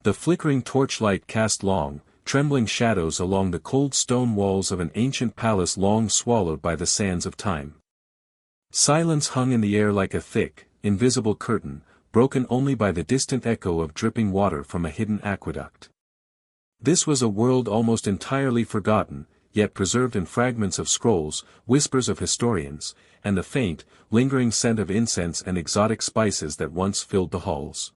The flickering torchlight cast long, trembling shadows along the cold stone walls of an ancient palace long swallowed by the sands of time. Silence hung in the air like a thick, invisible curtain, broken only by the distant echo of dripping water from a hidden aqueduct. This was a world almost entirely forgotten, yet preserved in fragments of scrolls, whispers of historians, and the faint, lingering scent of incense and exotic spices that once filled the halls.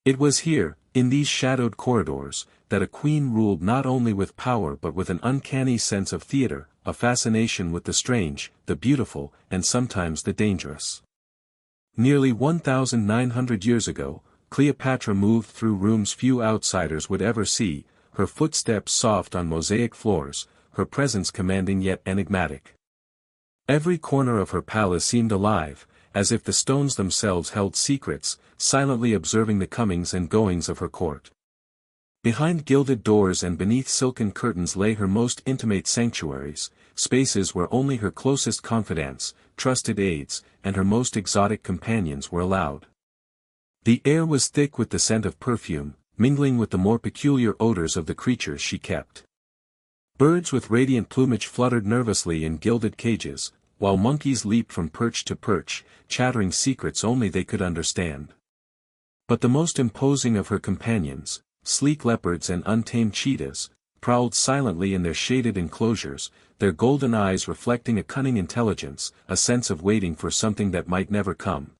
It was here, in these shadowed corridors, that a queen ruled not only with power but with an uncanny sense of theater, a fascination with the strange, the beautiful, and sometimes the dangerous. Nearly 1,900 years ago, Cleopatra moved through rooms few outsiders would ever see, her footsteps soft on mosaic floors, her presence commanding yet enigmatic. Every corner of her palace seemed alive, as if the stones themselves held secrets, silently observing the comings and goings of her court. Behind gilded doors and beneath silken curtains lay her most intimate sanctuaries, spaces where only her closest confidants, trusted aides, and her most exotic companions were allowed. The air was thick with the scent of perfume, mingling with the more peculiar odors of the creatures she kept. Birds with radiant plumage fluttered nervously in gilded cages, while monkeys leaped from perch to perch, chattering secrets only they could understand. But the most imposing of her companions, sleek leopards and untamed cheetahs, prowled silently in their shaded enclosures, their golden eyes reflecting a cunning intelligence, a sense of waiting for something that might never come.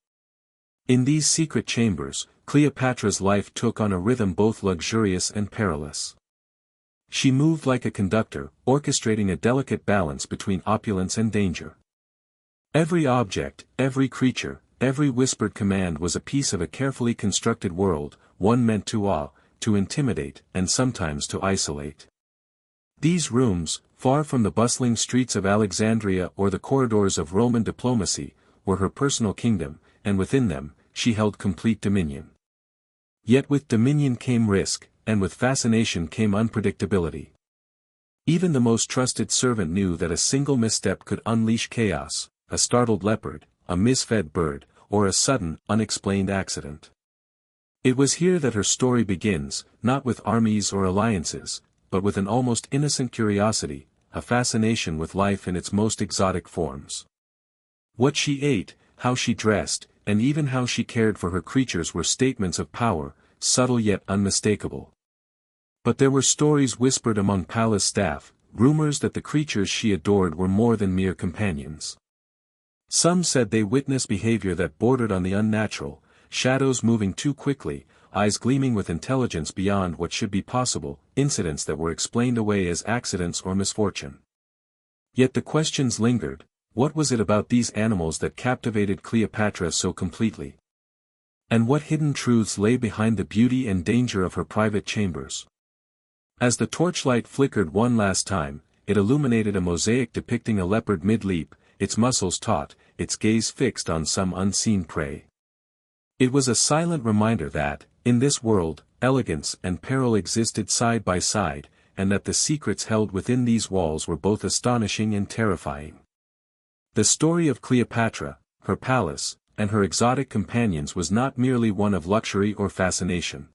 In these secret chambers, Cleopatra's life took on a rhythm both luxurious and perilous. She moved like a conductor, orchestrating a delicate balance between opulence and danger. Every object, every creature, every whispered command was a piece of a carefully constructed world, one meant to awe, to intimidate, and sometimes to isolate. These rooms, far from the bustling streets of Alexandria or the corridors of Roman diplomacy, were her personal kingdom, and within them, she held complete dominion. Yet with dominion came risk, and with fascination came unpredictability. Even the most trusted servant knew that a single misstep could unleash chaos, a startled leopard, a misfed bird, or a sudden, unexplained accident. It was here that her story begins, not with armies or alliances, but with an almost innocent curiosity, a fascination with life in its most exotic forms. What she ate, how she dressed, and even how she cared for her creatures were statements of power, subtle yet unmistakable. But there were stories whispered among palace staff, rumors that the creatures she adored were more than mere companions. Some said they witnessed behavior that bordered on the unnatural, shadows moving too quickly, eyes gleaming with intelligence beyond what should be possible, incidents that were explained away as accidents or misfortune. Yet the questions lingered: what was it about these animals that captivated Cleopatra so completely? And what hidden truths lay behind the beauty and danger of her private chambers? As the torchlight flickered one last time, it illuminated a mosaic depicting a leopard mid-leap, its muscles taut, its gaze fixed on some unseen prey. It was a silent reminder that, in this world, elegance and peril existed side by side, and that the secrets held within these walls were both astonishing and terrifying. The story of Cleopatra, her palace, and her exotic companions was not merely one of luxury or fascination.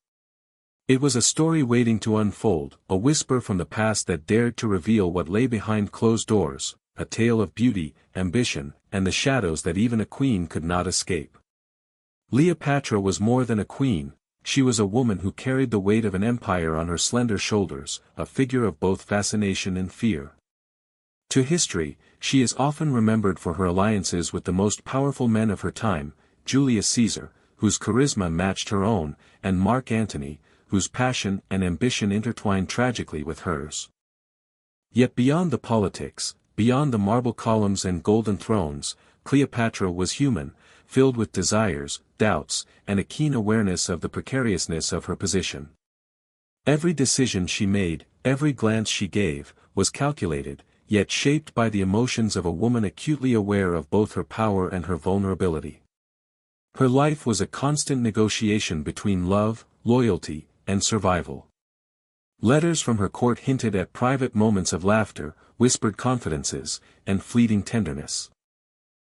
It was a story waiting to unfold, a whisper from the past that dared to reveal what lay behind closed doors, a tale of beauty, ambition, and the shadows that even a queen could not escape. Cleopatra was more than a queen, she was a woman who carried the weight of an empire on her slender shoulders, a figure of both fascination and fear. To history, she is often remembered for her alliances with the most powerful men of her time, Julius Caesar, whose charisma matched her own, and Mark Antony, whose passion and ambition intertwined tragically with hers. Yet beyond the politics, beyond the marble columns and golden thrones, Cleopatra was human, filled with desires, doubts, and a keen awareness of the precariousness of her position. Every decision she made, every glance she gave, was calculated, yet shaped by the emotions of a woman acutely aware of both her power and her vulnerability. Her life was a constant negotiation between love, loyalty, and survival. Letters from her court hinted at private moments of laughter, whispered confidences, and fleeting tenderness.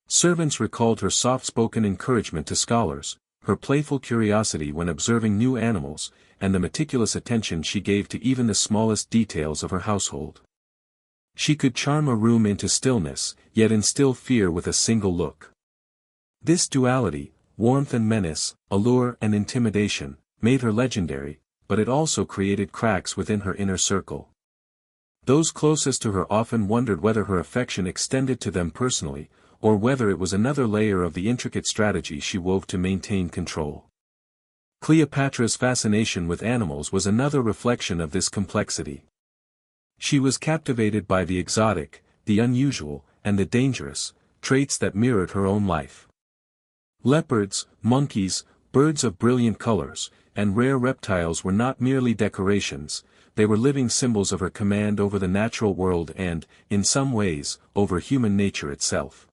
Servants recalled her soft-spoken encouragement to scholars, her playful curiosity when observing new animals, and the meticulous attention she gave to even the smallest details of her household. She could charm a room into stillness, yet instill fear with a single look. This duality, warmth and menace, allure and intimidation, made her legendary, but it also created cracks within her inner circle. Those closest to her often wondered whether her affection extended to them personally, or whether it was another layer of the intricate strategy she wove to maintain control. Cleopatra's fascination with animals was another reflection of this complexity. She was captivated by the exotic, the unusual, and the dangerous, traits that mirrored her own life. Leopards, monkeys, birds of brilliant colors, and rare reptiles were not merely decorations, they were living symbols of her command over the natural world and, in some ways, over human nature itself.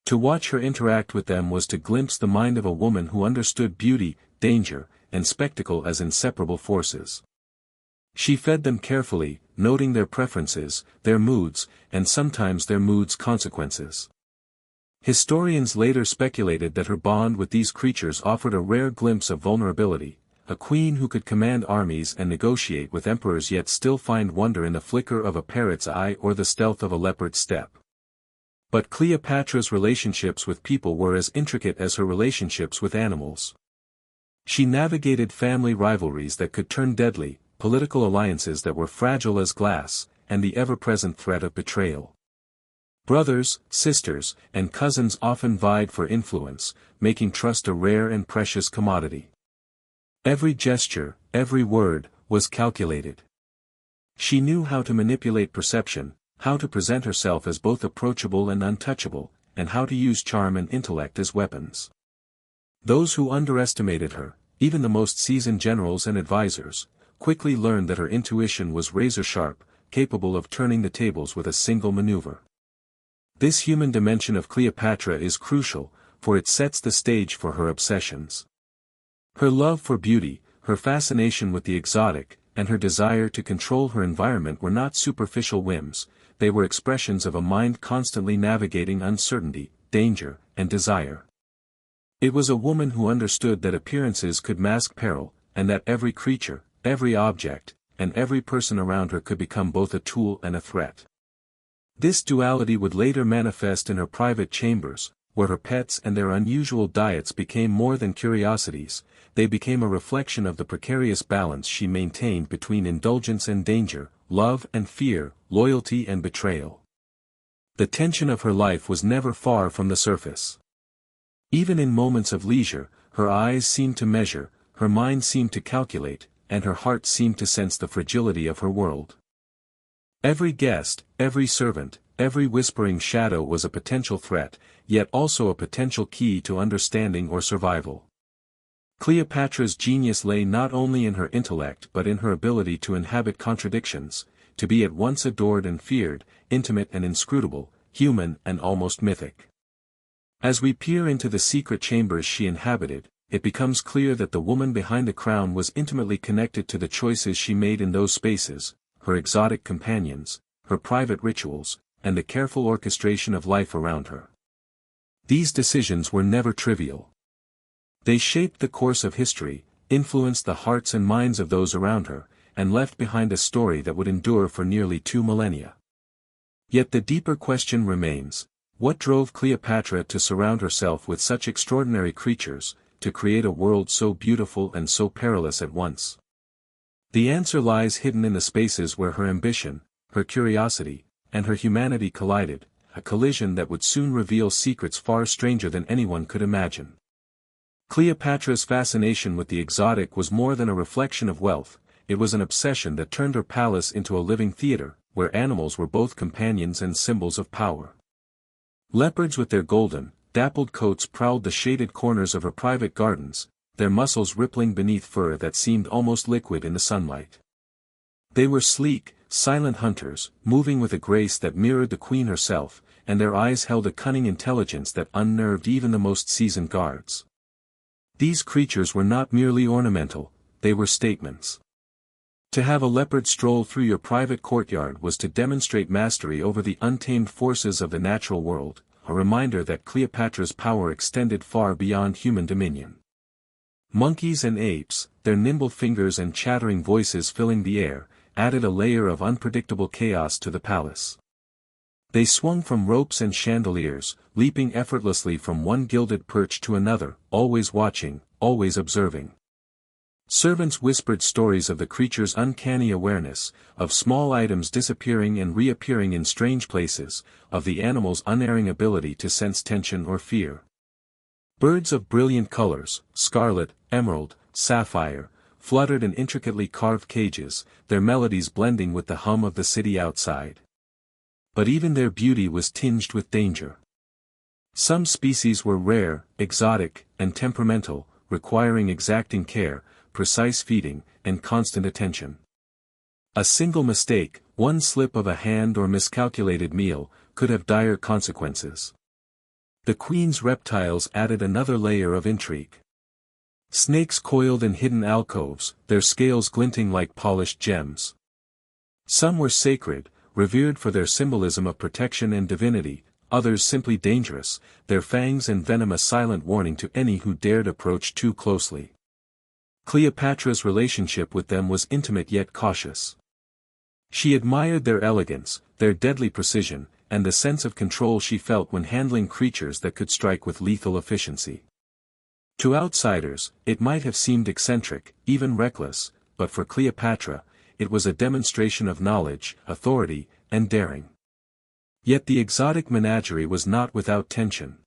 To watch her interact with them was to glimpse the mind of a woman who understood beauty, danger, and spectacle as inseparable forces. She fed them carefully, noting their preferences, their moods, and sometimes their moods' consequences. Historians later speculated that her bond with these creatures offered a rare glimpse of vulnerability, a queen who could command armies and negotiate with emperors yet still find wonder in the flicker of a parrot's eye or the stealth of a leopard's step. But Cleopatra's relationships with people were as intricate as her relationships with animals. She navigated family rivalries that could turn deadly, political alliances that were fragile as glass, and the ever-present threat of betrayal. Brothers, sisters, and cousins often vied for influence, making trust a rare and precious commodity. Every gesture, every word, was calculated. She knew how to manipulate perception, how to present herself as both approachable and untouchable, and how to use charm and intellect as weapons. Those who underestimated her, even the most seasoned generals and advisors, quickly learned that her intuition was razor-sharp, capable of turning the tables with a single maneuver. This human dimension of Cleopatra is crucial, for it sets the stage for her obsessions. Her love for beauty, her fascination with the exotic, and her desire to control her environment were not superficial whims, they were expressions of a mind constantly navigating uncertainty, danger, and desire. It was a woman who understood that appearances could mask peril, and that every creature, every object, and every person around her could become both a tool and a threat. This duality would later manifest in her private chambers, where her pets and their unusual diets became more than curiosities, they became a reflection of the precarious balance she maintained between indulgence and danger, love and fear, loyalty and betrayal. The tension of her life was never far from the surface. Even in moments of leisure, her eyes seemed to measure, her mind seemed to calculate, and her heart seemed to sense the fragility of her world. Every guest, every servant, every whispering shadow was a potential threat, yet also a potential key to understanding or survival. Cleopatra's genius lay not only in her intellect but in her ability to inhabit contradictions, to be at once adored and feared, intimate and inscrutable, human and almost mythic. As we peer into the secret chambers she inhabited, it becomes clear that the woman behind the crown was intimately connected to the choices she made in those spaces, her exotic companions, her private rituals, and the careful orchestration of life around her. These decisions were never trivial. They shaped the course of history, influenced the hearts and minds of those around her, and left behind a story that would endure for nearly 2 millennia. Yet the deeper question remains, what drove Cleopatra to surround herself with such extraordinary creatures, to create a world so beautiful and so perilous at once? The answer lies hidden in the spaces where her ambition, her curiosity, and her humanity collided, a collision that would soon reveal secrets far stranger than anyone could imagine. Cleopatra's fascination with the exotic was more than a reflection of wealth, it was an obsession that turned her palace into a living theater, where animals were both companions and symbols of power. Leopards with their golden, dappled coats prowled the shaded corners of her private gardens, their muscles rippling beneath fur that seemed almost liquid in the sunlight. They were sleek, silent hunters, moving with a grace that mirrored the queen herself, and their eyes held a cunning intelligence that unnerved even the most seasoned guards. These creatures were not merely ornamental, they were statements. To have a leopard stroll through your private courtyard was to demonstrate mastery over the untamed forces of the natural world, a reminder that Cleopatra's power extended far beyond human dominion. Monkeys and apes, their nimble fingers and chattering voices filling the air, added a layer of unpredictable chaos to the palace. They swung from ropes and chandeliers, leaping effortlessly from one gilded perch to another, always watching, always observing. Servants whispered stories of the creature's uncanny awareness, of small items disappearing and reappearing in strange places, of the animal's unerring ability to sense tension or fear. Birds of brilliant colors, scarlet, emerald, sapphire, fluttered in intricately carved cages, their melodies blending with the hum of the city outside. But even their beauty was tinged with danger. Some species were rare, exotic, and temperamental, requiring exacting care, precise feeding, and constant attention. A single mistake, one slip of a hand or miscalculated meal, could have dire consequences. The queen's reptiles added another layer of intrigue. Snakes coiled in hidden alcoves, their scales glinting like polished gems. Some were sacred, revered for their symbolism of protection and divinity, others simply dangerous, their fangs and venom a silent warning to any who dared approach too closely. Cleopatra's relationship with them was intimate yet cautious. She admired their elegance, their deadly precision, and the sense of control she felt when handling creatures that could strike with lethal efficiency. To outsiders, it might have seemed eccentric, even reckless, but for Cleopatra, it was a demonstration of knowledge, authority, and daring. Yet the exotic menagerie was not without tension.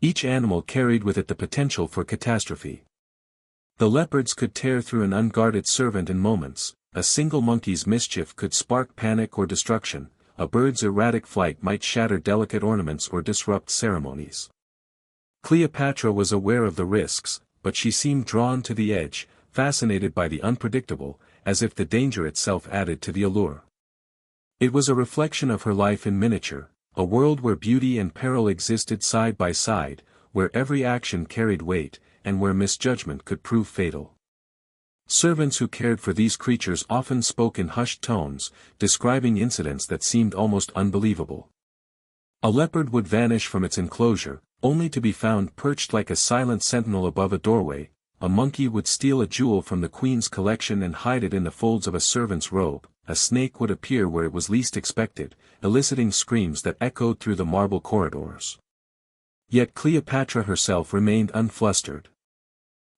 Each animal carried with it the potential for catastrophe. The leopards could tear through an unguarded servant in moments, a single monkey's mischief could spark panic or destruction, a bird's erratic flight might shatter delicate ornaments or disrupt ceremonies. Cleopatra was aware of the risks, but she seemed drawn to the edge, fascinated by the unpredictable, as if the danger itself added to the allure. It was a reflection of her life in miniature, a world where beauty and peril existed side by side, where every action carried weight, and where misjudgment could prove fatal. Servants who cared for these creatures often spoke in hushed tones, describing incidents that seemed almost unbelievable. A leopard would vanish from its enclosure, only to be found perched like a silent sentinel above a doorway. A monkey would steal a jewel from the queen's collection and hide it in the folds of a servant's robe, a snake would appear where it was least expected, eliciting screams that echoed through the marble corridors. Yet Cleopatra herself remained unflustered.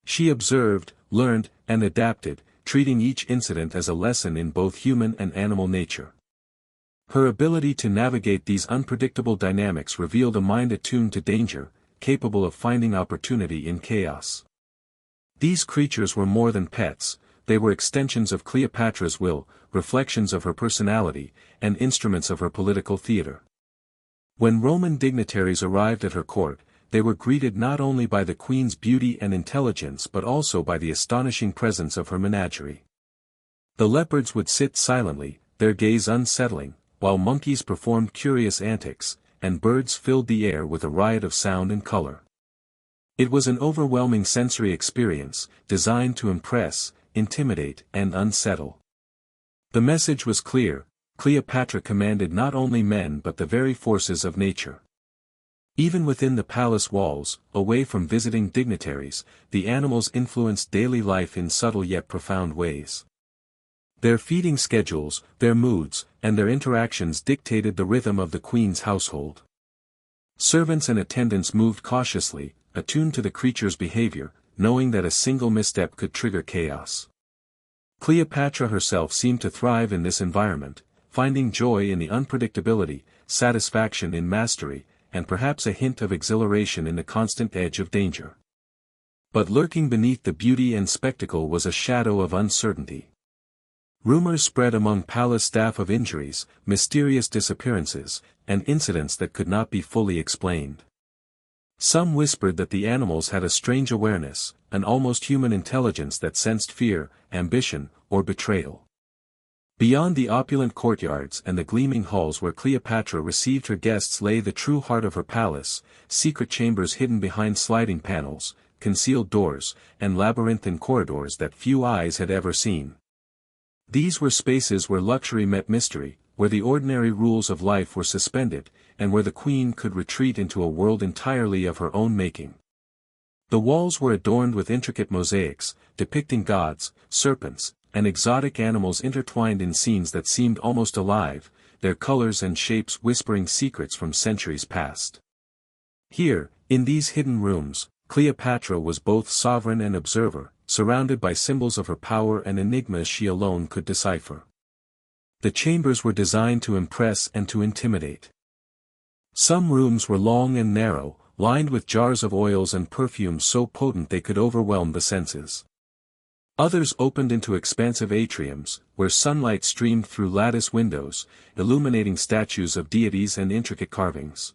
She observed, learned, and adapted, treating each incident as a lesson in both human and animal nature. Her ability to navigate these unpredictable dynamics revealed a mind attuned to danger, capable of finding opportunity in chaos. These creatures were more than pets, they were extensions of Cleopatra's will, reflections of her personality, and instruments of her political theater. When Roman dignitaries arrived at her court, they were greeted not only by the queen's beauty and intelligence but also by the astonishing presence of her menagerie. The leopards would sit silently, their gaze unsettling, while monkeys performed curious antics, and birds filled the air with a riot of sound and color. It was an overwhelming sensory experience, designed to impress, intimidate, and unsettle. The message was clear: Cleopatra commanded not only men but the very forces of nature. Even within the palace walls, away from visiting dignitaries, the animals influenced daily life in subtle yet profound ways. Their feeding schedules, their moods, and their interactions dictated the rhythm of the queen's household. Servants and attendants moved cautiously, attuned to the creature's behavior, knowing that a single misstep could trigger chaos. Cleopatra herself seemed to thrive in this environment, finding joy in the unpredictability, satisfaction in mastery, and perhaps a hint of exhilaration in the constant edge of danger. But lurking beneath the beauty and spectacle was a shadow of uncertainty. Rumors spread among palace staff of injuries, mysterious disappearances, and incidents that could not be fully explained. Some whispered that the animals had a strange awareness, an almost human intelligence that sensed fear, ambition, or betrayal. Beyond the opulent courtyards and the gleaming halls where Cleopatra received her guests lay the true heart of her palace, secret chambers hidden behind sliding panels, concealed doors, and labyrinthine corridors that few eyes had ever seen. These were spaces where luxury met mystery, where the ordinary rules of life were suspended, and where the queen could retreat into a world entirely of her own making. The walls were adorned with intricate mosaics, depicting gods, serpents, and exotic animals intertwined in scenes that seemed almost alive, their colors and shapes whispering secrets from centuries past. Here, in these hidden rooms, Cleopatra was both sovereign and observer, surrounded by symbols of her power and enigmas she alone could decipher. The chambers were designed to impress and to intimidate. Some rooms were long and narrow, lined with jars of oils and perfumes so potent they could overwhelm the senses. Others opened into expansive atriums, where sunlight streamed through lattice windows, illuminating statues of deities and intricate carvings.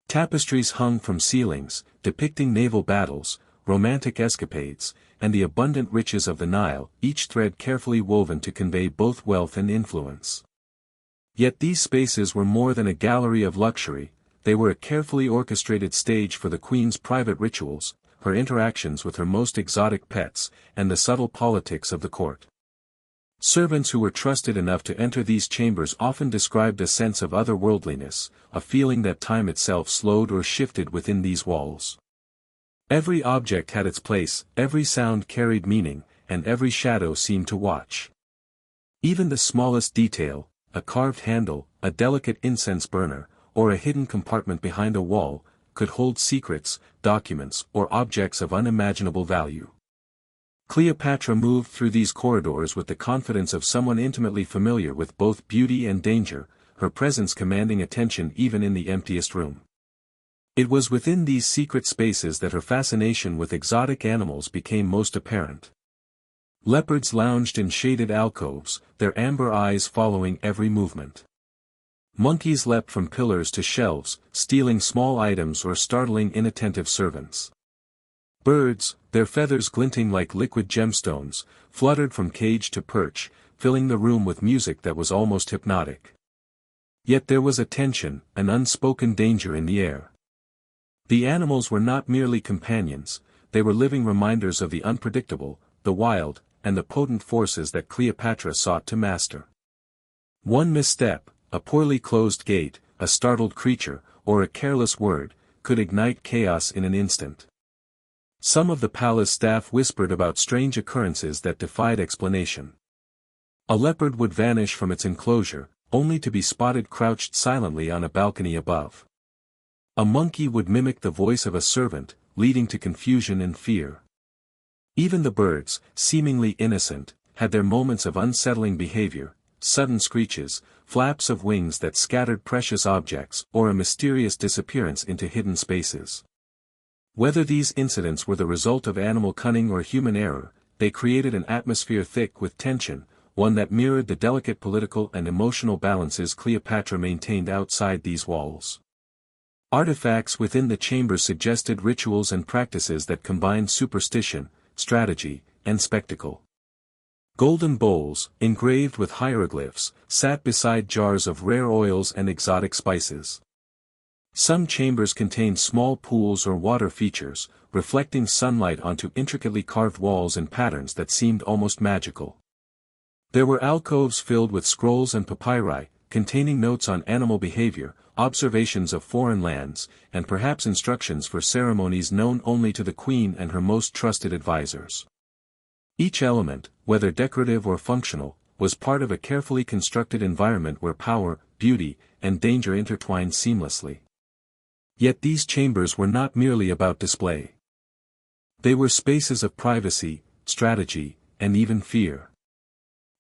Tapestries hung from ceilings, depicting naval battles, romantic escapades, and the abundant riches of the Nile, each thread carefully woven to convey both wealth and influence. Yet these spaces were more than a gallery of luxury, they were a carefully orchestrated stage for the queen's private rituals, her interactions with her most exotic pets, and the subtle politics of the court. Servants who were trusted enough to enter these chambers often described a sense of otherworldliness, a feeling that time itself slowed or shifted within these walls. Every object had its place, every sound carried meaning, and every shadow seemed to watch. Even the smallest detail, a carved handle, a delicate incense burner, or a hidden compartment behind a wall, could hold secrets, documents, or objects of unimaginable value. Cleopatra moved through these corridors with the confidence of someone intimately familiar with both beauty and danger, her presence commanding attention even in the emptiest room. It was within these secret spaces that her fascination with exotic animals became most apparent. Leopards lounged in shaded alcoves, their amber eyes following every movement. Monkeys leapt from pillars to shelves, stealing small items or startling inattentive servants. Birds, their feathers glinting like liquid gemstones, fluttered from cage to perch, filling the room with music that was almost hypnotic. Yet there was a tension, an unspoken danger in the air. The animals were not merely companions, they were living reminders of the unpredictable, the wild, and the potent forces that Cleopatra sought to master. One misstep, a poorly closed gate, a startled creature, or a careless word, could ignite chaos in an instant. Some of the palace staff whispered about strange occurrences that defied explanation. A leopard would vanish from its enclosure, only to be spotted crouched silently on a balcony above. A monkey would mimic the voice of a servant, leading to confusion and fear. Even the birds, seemingly innocent, had their moments of unsettling behavior, sudden screeches, flaps of wings that scattered precious objects, or a mysterious disappearance into hidden spaces. Whether these incidents were the result of animal cunning or human error, they created an atmosphere thick with tension, one that mirrored the delicate political and emotional balances Cleopatra maintained outside these walls. Artifacts within the chambers suggested rituals and practices that combined superstition, strategy, and spectacle. Golden bowls, engraved with hieroglyphs, sat beside jars of rare oils and exotic spices. Some chambers contained small pools or water features, reflecting sunlight onto intricately carved walls in patterns that seemed almost magical. There were alcoves filled with scrolls and papyri, containing notes on animal behavior, observations of foreign lands, and perhaps instructions for ceremonies known only to the queen and her most trusted advisors. Each element, whether decorative or functional, was part of a carefully constructed environment where power, beauty, and danger intertwined seamlessly. Yet these chambers were not merely about display. They were spaces of privacy, strategy, and even fear.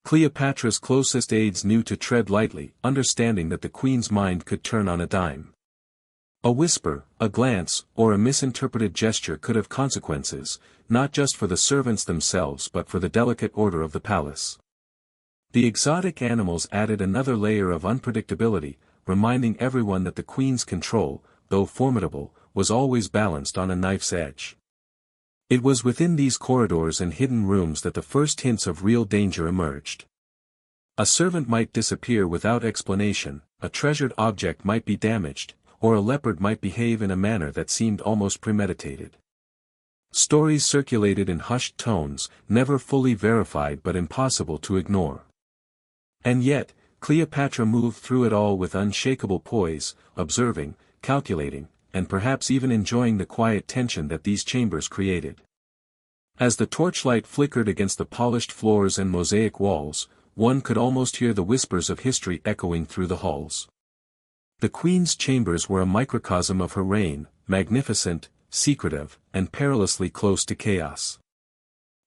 Cleopatra's closest aides knew to tread lightly, understanding that the queen's mind could turn on a dime. A whisper, a glance, or a misinterpreted gesture could have consequences, not just for the servants themselves but for the delicate order of the palace. The exotic animals added another layer of unpredictability, reminding everyone that the queen's control, though formidable, was always balanced on a knife's edge. It was within these corridors and hidden rooms that the first hints of real danger emerged. A servant might disappear without explanation, a treasured object might be damaged, or a leopard might behave in a manner that seemed almost premeditated. Stories circulated in hushed tones, never fully verified but impossible to ignore. And yet, Cleopatra moved through it all with unshakable poise, observing, calculating, and perhaps even enjoying the quiet tension that these chambers created. As the torchlight flickered against the polished floors and mosaic walls, one could almost hear the whispers of history echoing through the halls. The queen's chambers were a microcosm of her reign, magnificent, secretive, and perilously close to chaos.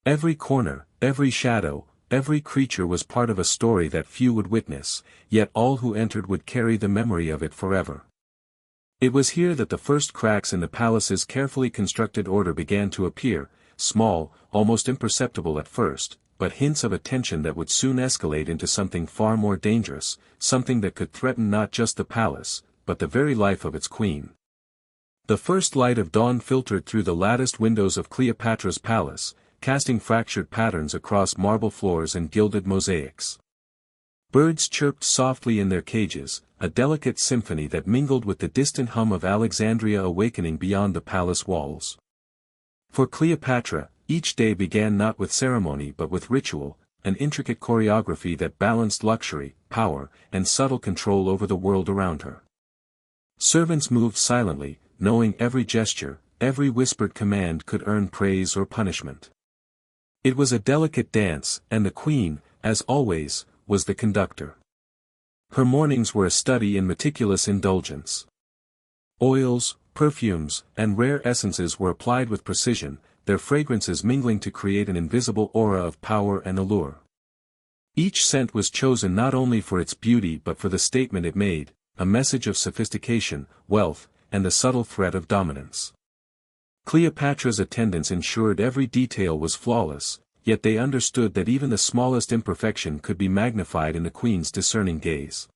Every corner, every shadow, every creature was part of a story that few would witness, yet all who entered would carry the memory of it forever. It was here that the first cracks in the palace's carefully constructed order began to appear, small, almost imperceptible at first, but hints of a tension that would soon escalate into something far more dangerous, something that could threaten not just the palace, but the very life of its queen. The first light of dawn filtered through the latticed windows of Cleopatra's palace, casting fractured patterns across marble floors and gilded mosaics. Birds chirped softly in their cages, a delicate symphony that mingled with the distant hum of Alexandria awakening beyond the palace walls. For Cleopatra, each day began not with ceremony but with ritual, an intricate choreography that balanced luxury, power, and subtle control over the world around her. Servants moved silently, knowing every gesture, every whispered command could earn praise or punishment. It was a delicate dance, and the queen, as always, was the conductor. Her mornings were a study in meticulous indulgence. Oils, perfumes, and rare essences were applied with precision, their fragrances mingling to create an invisible aura of power and allure. Each scent was chosen not only for its beauty but for the statement it made, a message of sophistication, wealth, and the subtle threat of dominance. Cleopatra's attendants ensured every detail was flawless, yet they understood that even the smallest imperfection could be magnified in the queen's discerning gaze.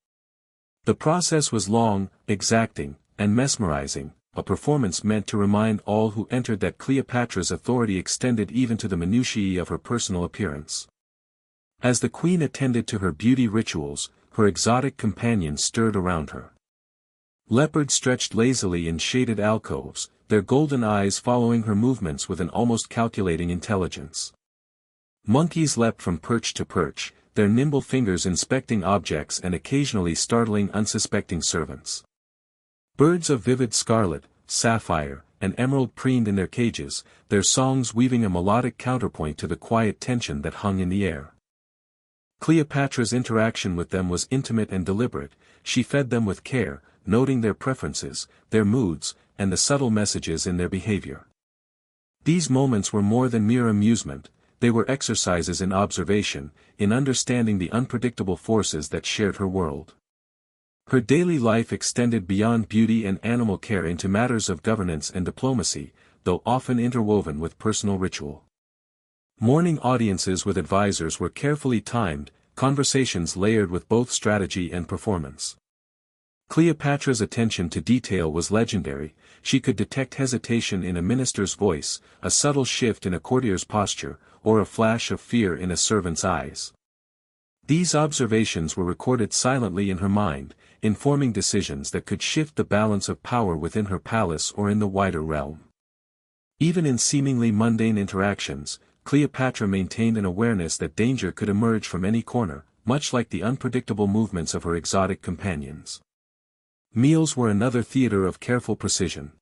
The process was long, exacting, and mesmerizing, a performance meant to remind all who entered that Cleopatra's authority extended even to the minutiae of her personal appearance. As the queen attended to her beauty rituals, her exotic companions stirred around her. Leopards stretched lazily in shaded alcoves, their golden eyes following her movements with an almost calculating intelligence. Monkeys leapt from perch to perch, their nimble fingers inspecting objects and occasionally startling unsuspecting servants. Birds of vivid scarlet, sapphire, and emerald preened in their cages, their songs weaving a melodic counterpoint to the quiet tension that hung in the air. Cleopatra's interaction with them was intimate and deliberate, she fed them with care, noting their preferences, their moods, and the subtle messages in their behavior. These moments were more than mere amusement, they were exercises in observation, in understanding the unpredictable forces that shared her world. Her daily life extended beyond beauty and animal care into matters of governance and diplomacy, though often interwoven with personal ritual. Morning audiences with advisors were carefully timed, conversations layered with both strategy and performance. Cleopatra's attention to detail was legendary, she could detect hesitation in a minister's voice, a subtle shift in a courtier's posture, or a flash of fear in a servant's eyes. These observations were recorded silently in her mind, informing decisions that could shift the balance of power within her palace or in the wider realm. Even in seemingly mundane interactions, Cleopatra maintained an awareness that danger could emerge from any corner, much like the unpredictable movements of her exotic companions. Meals were another theater of careful precision.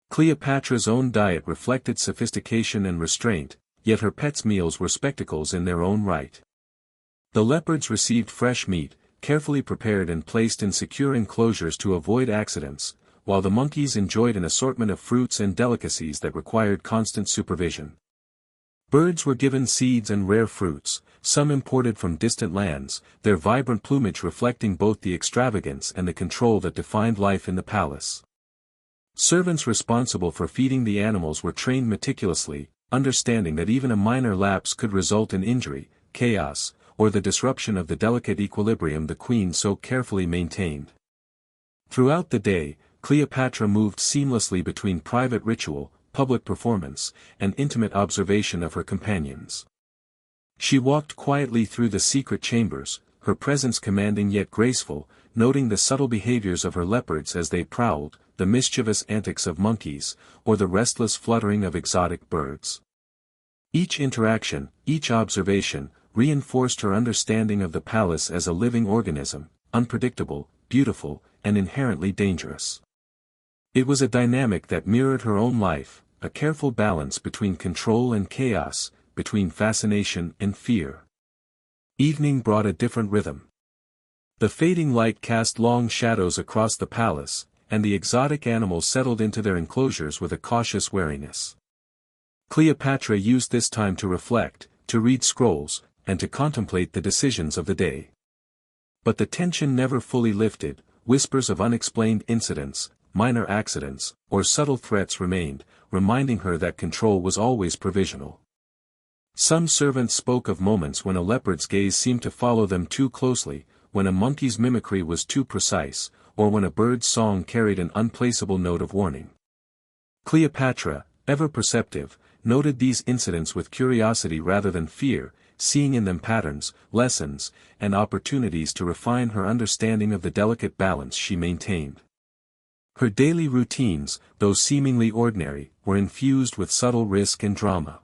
Cleopatra's own diet reflected sophistication and restraint, yet her pets' meals were spectacles in their own right. The leopards received fresh meat, carefully prepared and placed in secure enclosures to avoid accidents, while the monkeys enjoyed an assortment of fruits and delicacies that required constant supervision. Birds were given seeds and rare fruits, some imported from distant lands, their vibrant plumage reflecting both the extravagance and the control that defined life in the palace. Servants responsible for feeding the animals were trained meticulously, understanding that even a minor lapse could result in injury, chaos, or the disruption of the delicate equilibrium the queen so carefully maintained. Throughout the day, Cleopatra moved seamlessly between private ritual, public performance, and intimate observation of her companions. She walked quietly through the secret chambers, her presence commanding yet graceful, noting the subtle behaviors of her leopards as they prowled, the mischievous antics of monkeys, or the restless fluttering of exotic birds. Each interaction, each observation, reinforced her understanding of the palace as a living organism, unpredictable, beautiful, and inherently dangerous. It was a dynamic that mirrored her own life, a careful balance between control and chaos, between fascination and fear. Evening brought a different rhythm. The fading light cast long shadows across the palace, and the exotic animals settled into their enclosures with a cautious wariness. Cleopatra used this time to reflect, to read scrolls, and to contemplate the decisions of the day. But the tension never fully lifted. Whispers of unexplained incidents, minor accidents, or subtle threats remained, reminding her that control was always provisional. Some servants spoke of moments when a leopard's gaze seemed to follow them too closely, when a monkey's mimicry was too precise, or when a bird's song carried an unplaceable note of warning. Cleopatra, ever perceptive, noted these incidents with curiosity rather than fear, seeing in them patterns, lessons, and opportunities to refine her understanding of the delicate balance she maintained. Her daily routines, though seemingly ordinary, were infused with subtle risk and drama.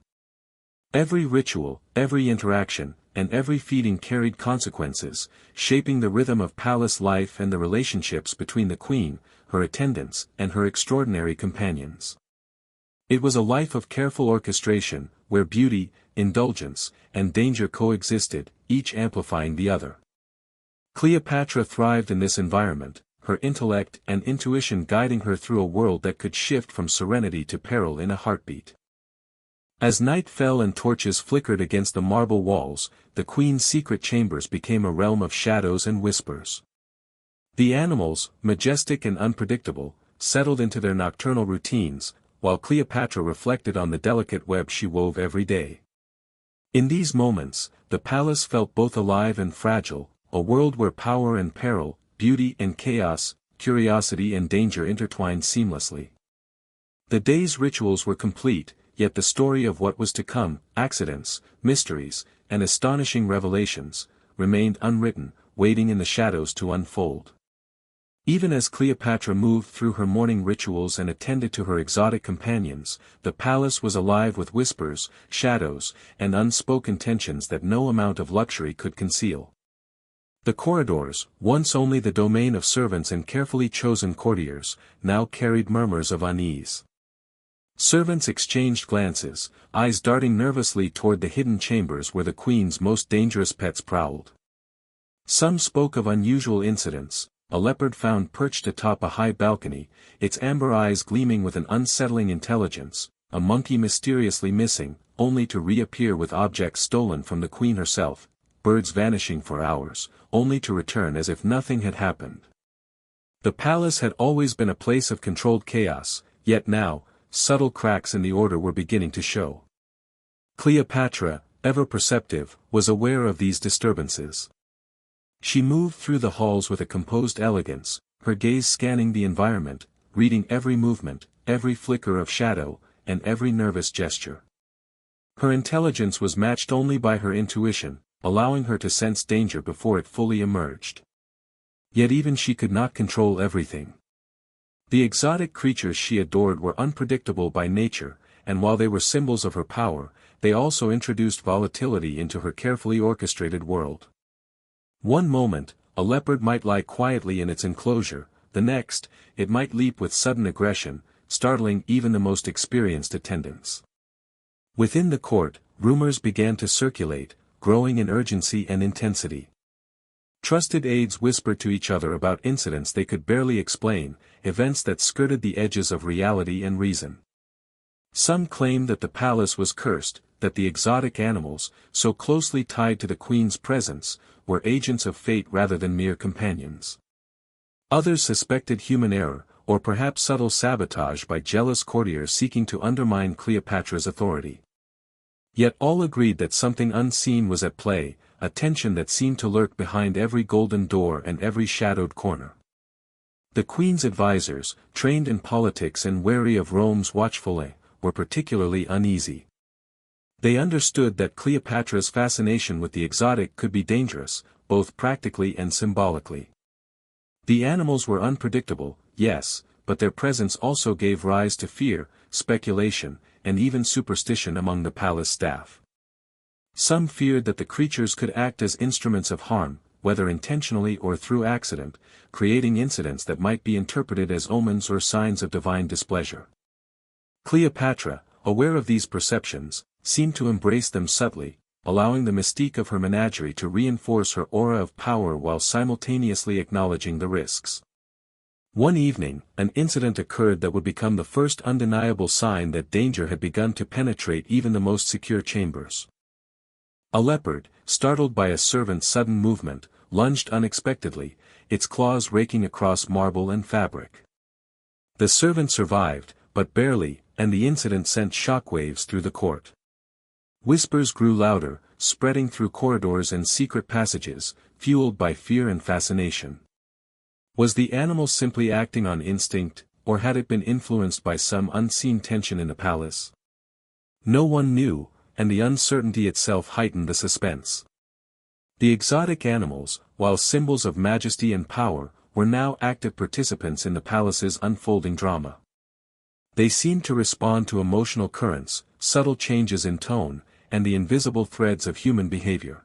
Every ritual, every interaction, and every feeding carried consequences, shaping the rhythm of palace life and the relationships between the queen, her attendants, and her extraordinary companions. It was a life of careful orchestration, where beauty, indulgence, and danger coexisted, each amplifying the other. Cleopatra thrived in this environment, her intellect and intuition guiding her through a world that could shift from serenity to peril in a heartbeat. As night fell and torches flickered against the marble walls, the queen's secret chambers became a realm of shadows and whispers. The animals, majestic and unpredictable, settled into their nocturnal routines, while Cleopatra reflected on the delicate web she wove every day. In these moments, the palace felt both alive and fragile, a world where power and peril, beauty and chaos, curiosity and danger intertwined seamlessly. The day's rituals were complete, yet the story of what was to come, accidents, mysteries, and astonishing revelations, remained unwritten, waiting in the shadows to unfold. Even as Cleopatra moved through her morning rituals and attended to her exotic companions, the palace was alive with whispers, shadows, and unspoken tensions that no amount of luxury could conceal. The corridors, once only the domain of servants and carefully chosen courtiers, now carried murmurs of unease. Servants exchanged glances, eyes darting nervously toward the hidden chambers where the queen's most dangerous pets prowled. Some spoke of unusual incidents, a leopard found perched atop a high balcony, its amber eyes gleaming with an unsettling intelligence, a monkey mysteriously missing, only to reappear with objects stolen from the queen herself, birds vanishing for hours, only to return as if nothing had happened. The palace had always been a place of controlled chaos, yet now, subtle cracks in the order were beginning to show. Cleopatra, ever perceptive, was aware of these disturbances. She moved through the halls with a composed elegance, her gaze scanning the environment, reading every movement, every flicker of shadow, and every nervous gesture. Her intelligence was matched only by her intuition, allowing her to sense danger before it fully emerged. Yet even she could not control everything. The exotic creatures she adored were unpredictable by nature, and while they were symbols of her power, they also introduced volatility into her carefully orchestrated world. One moment, a leopard might lie quietly in its enclosure, the next, it might leap with sudden aggression, startling even the most experienced attendants. Within the court, rumors began to circulate, growing in urgency and intensity. Trusted aides whispered to each other about incidents they could barely explain, events that skirted the edges of reality and reason. Some claimed that the palace was cursed, that the exotic animals, so closely tied to the queen's presence, were agents of fate rather than mere companions. Others suspected human error, or perhaps subtle sabotage by jealous courtiers seeking to undermine Cleopatra's authority. Yet all agreed that something unseen was at play, a tension that seemed to lurk behind every golden door and every shadowed corner. The queen's advisors, trained in politics and wary of Rome's watchful eye, were particularly uneasy. They understood that Cleopatra's fascination with the exotic could be dangerous, both practically and symbolically. The animals were unpredictable, yes, but their presence also gave rise to fear, speculation, and even superstition among the palace staff. Some feared that the creatures could act as instruments of harm, whether intentionally or through accident, creating incidents that might be interpreted as omens or signs of divine displeasure. Cleopatra, aware of these perceptions, seemed to embrace them subtly, allowing the mystique of her menagerie to reinforce her aura of power while simultaneously acknowledging the risks. One evening, an incident occurred that would become the first undeniable sign that danger had begun to penetrate even the most secure chambers. A leopard, startled by a servant's sudden movement, lunged unexpectedly, its claws raking across marble and fabric. The servant survived, but barely, and the incident sent shockwaves through the court. Whispers grew louder, spreading through corridors and secret passages, fueled by fear and fascination. Was the animal simply acting on instinct, or had it been influenced by some unseen tension in the palace? No one knew, and the uncertainty itself heightened the suspense. The exotic animals, while symbols of majesty and power, were now active participants in the palace's unfolding drama. They seemed to respond to emotional currents, subtle changes in tone, and the invisible threads of human behavior.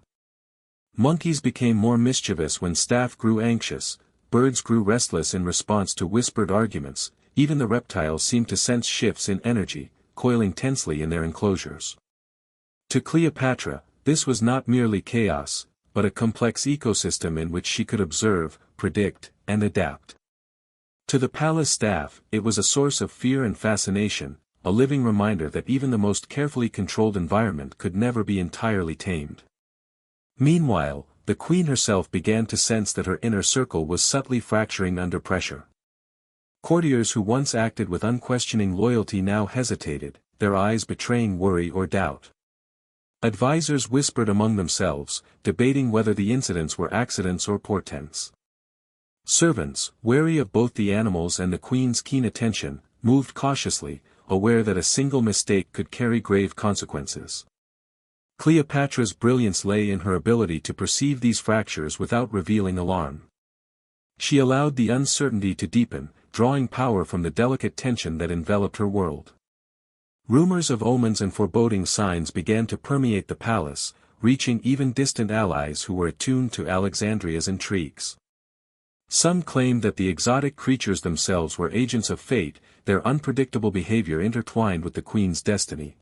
Monkeys became more mischievous when staff grew anxious, birds grew restless in response to whispered arguments, even the reptiles seemed to sense shifts in energy, coiling tensely in their enclosures. To Cleopatra, this was not merely chaos, but a complex ecosystem in which she could observe, predict, and adapt. To the palace staff, it was a source of fear and fascination, a living reminder that even the most carefully controlled environment could never be entirely tamed. Meanwhile, the queen herself began to sense that her inner circle was subtly fracturing under pressure. Courtiers who once acted with unquestioning loyalty now hesitated, their eyes betraying worry or doubt. Advisors whispered among themselves, debating whether the incidents were accidents or portents. Servants, wary of both the animals and the queen's keen attention, moved cautiously, aware that a single mistake could carry grave consequences. Cleopatra's brilliance lay in her ability to perceive these fractures without revealing alarm. She allowed the uncertainty to deepen, drawing power from the delicate tension that enveloped her world. Rumors of omens and foreboding signs began to permeate the palace, reaching even distant allies who were attuned to Alexandria's intrigues. Some claimed that the exotic creatures themselves were agents of fate, their unpredictable behavior intertwined with the queen's destiny.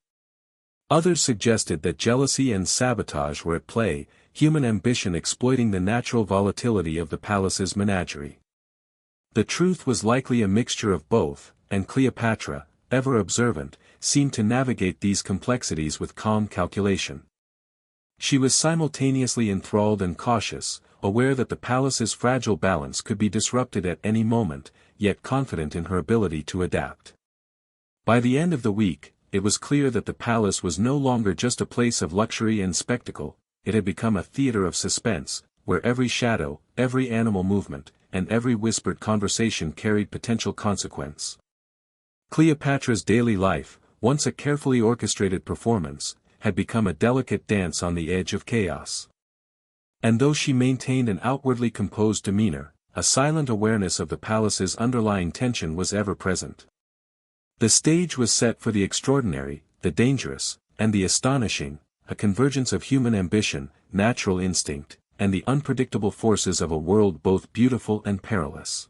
Others suggested that jealousy and sabotage were at play, human ambition exploiting the natural volatility of the palace's menagerie. The truth was likely a mixture of both, and Cleopatra, ever observant, seemed to navigate these complexities with calm calculation. She was simultaneously enthralled and cautious, aware that the palace's fragile balance could be disrupted at any moment, yet confident in her ability to adapt. By the end of the week, it was clear that the palace was no longer just a place of luxury and spectacle, it had become a theater of suspense, where every shadow, every animal movement, and every whispered conversation carried potential consequence. Cleopatra's daily life, once a carefully orchestrated performance, had become a delicate dance on the edge of chaos. And though she maintained an outwardly composed demeanor, a silent awareness of the palace's underlying tension was ever present. The stage was set for the extraordinary, the dangerous, and the astonishing, a convergence of human ambition, natural instinct, and the unpredictable forces of a world both beautiful and perilous.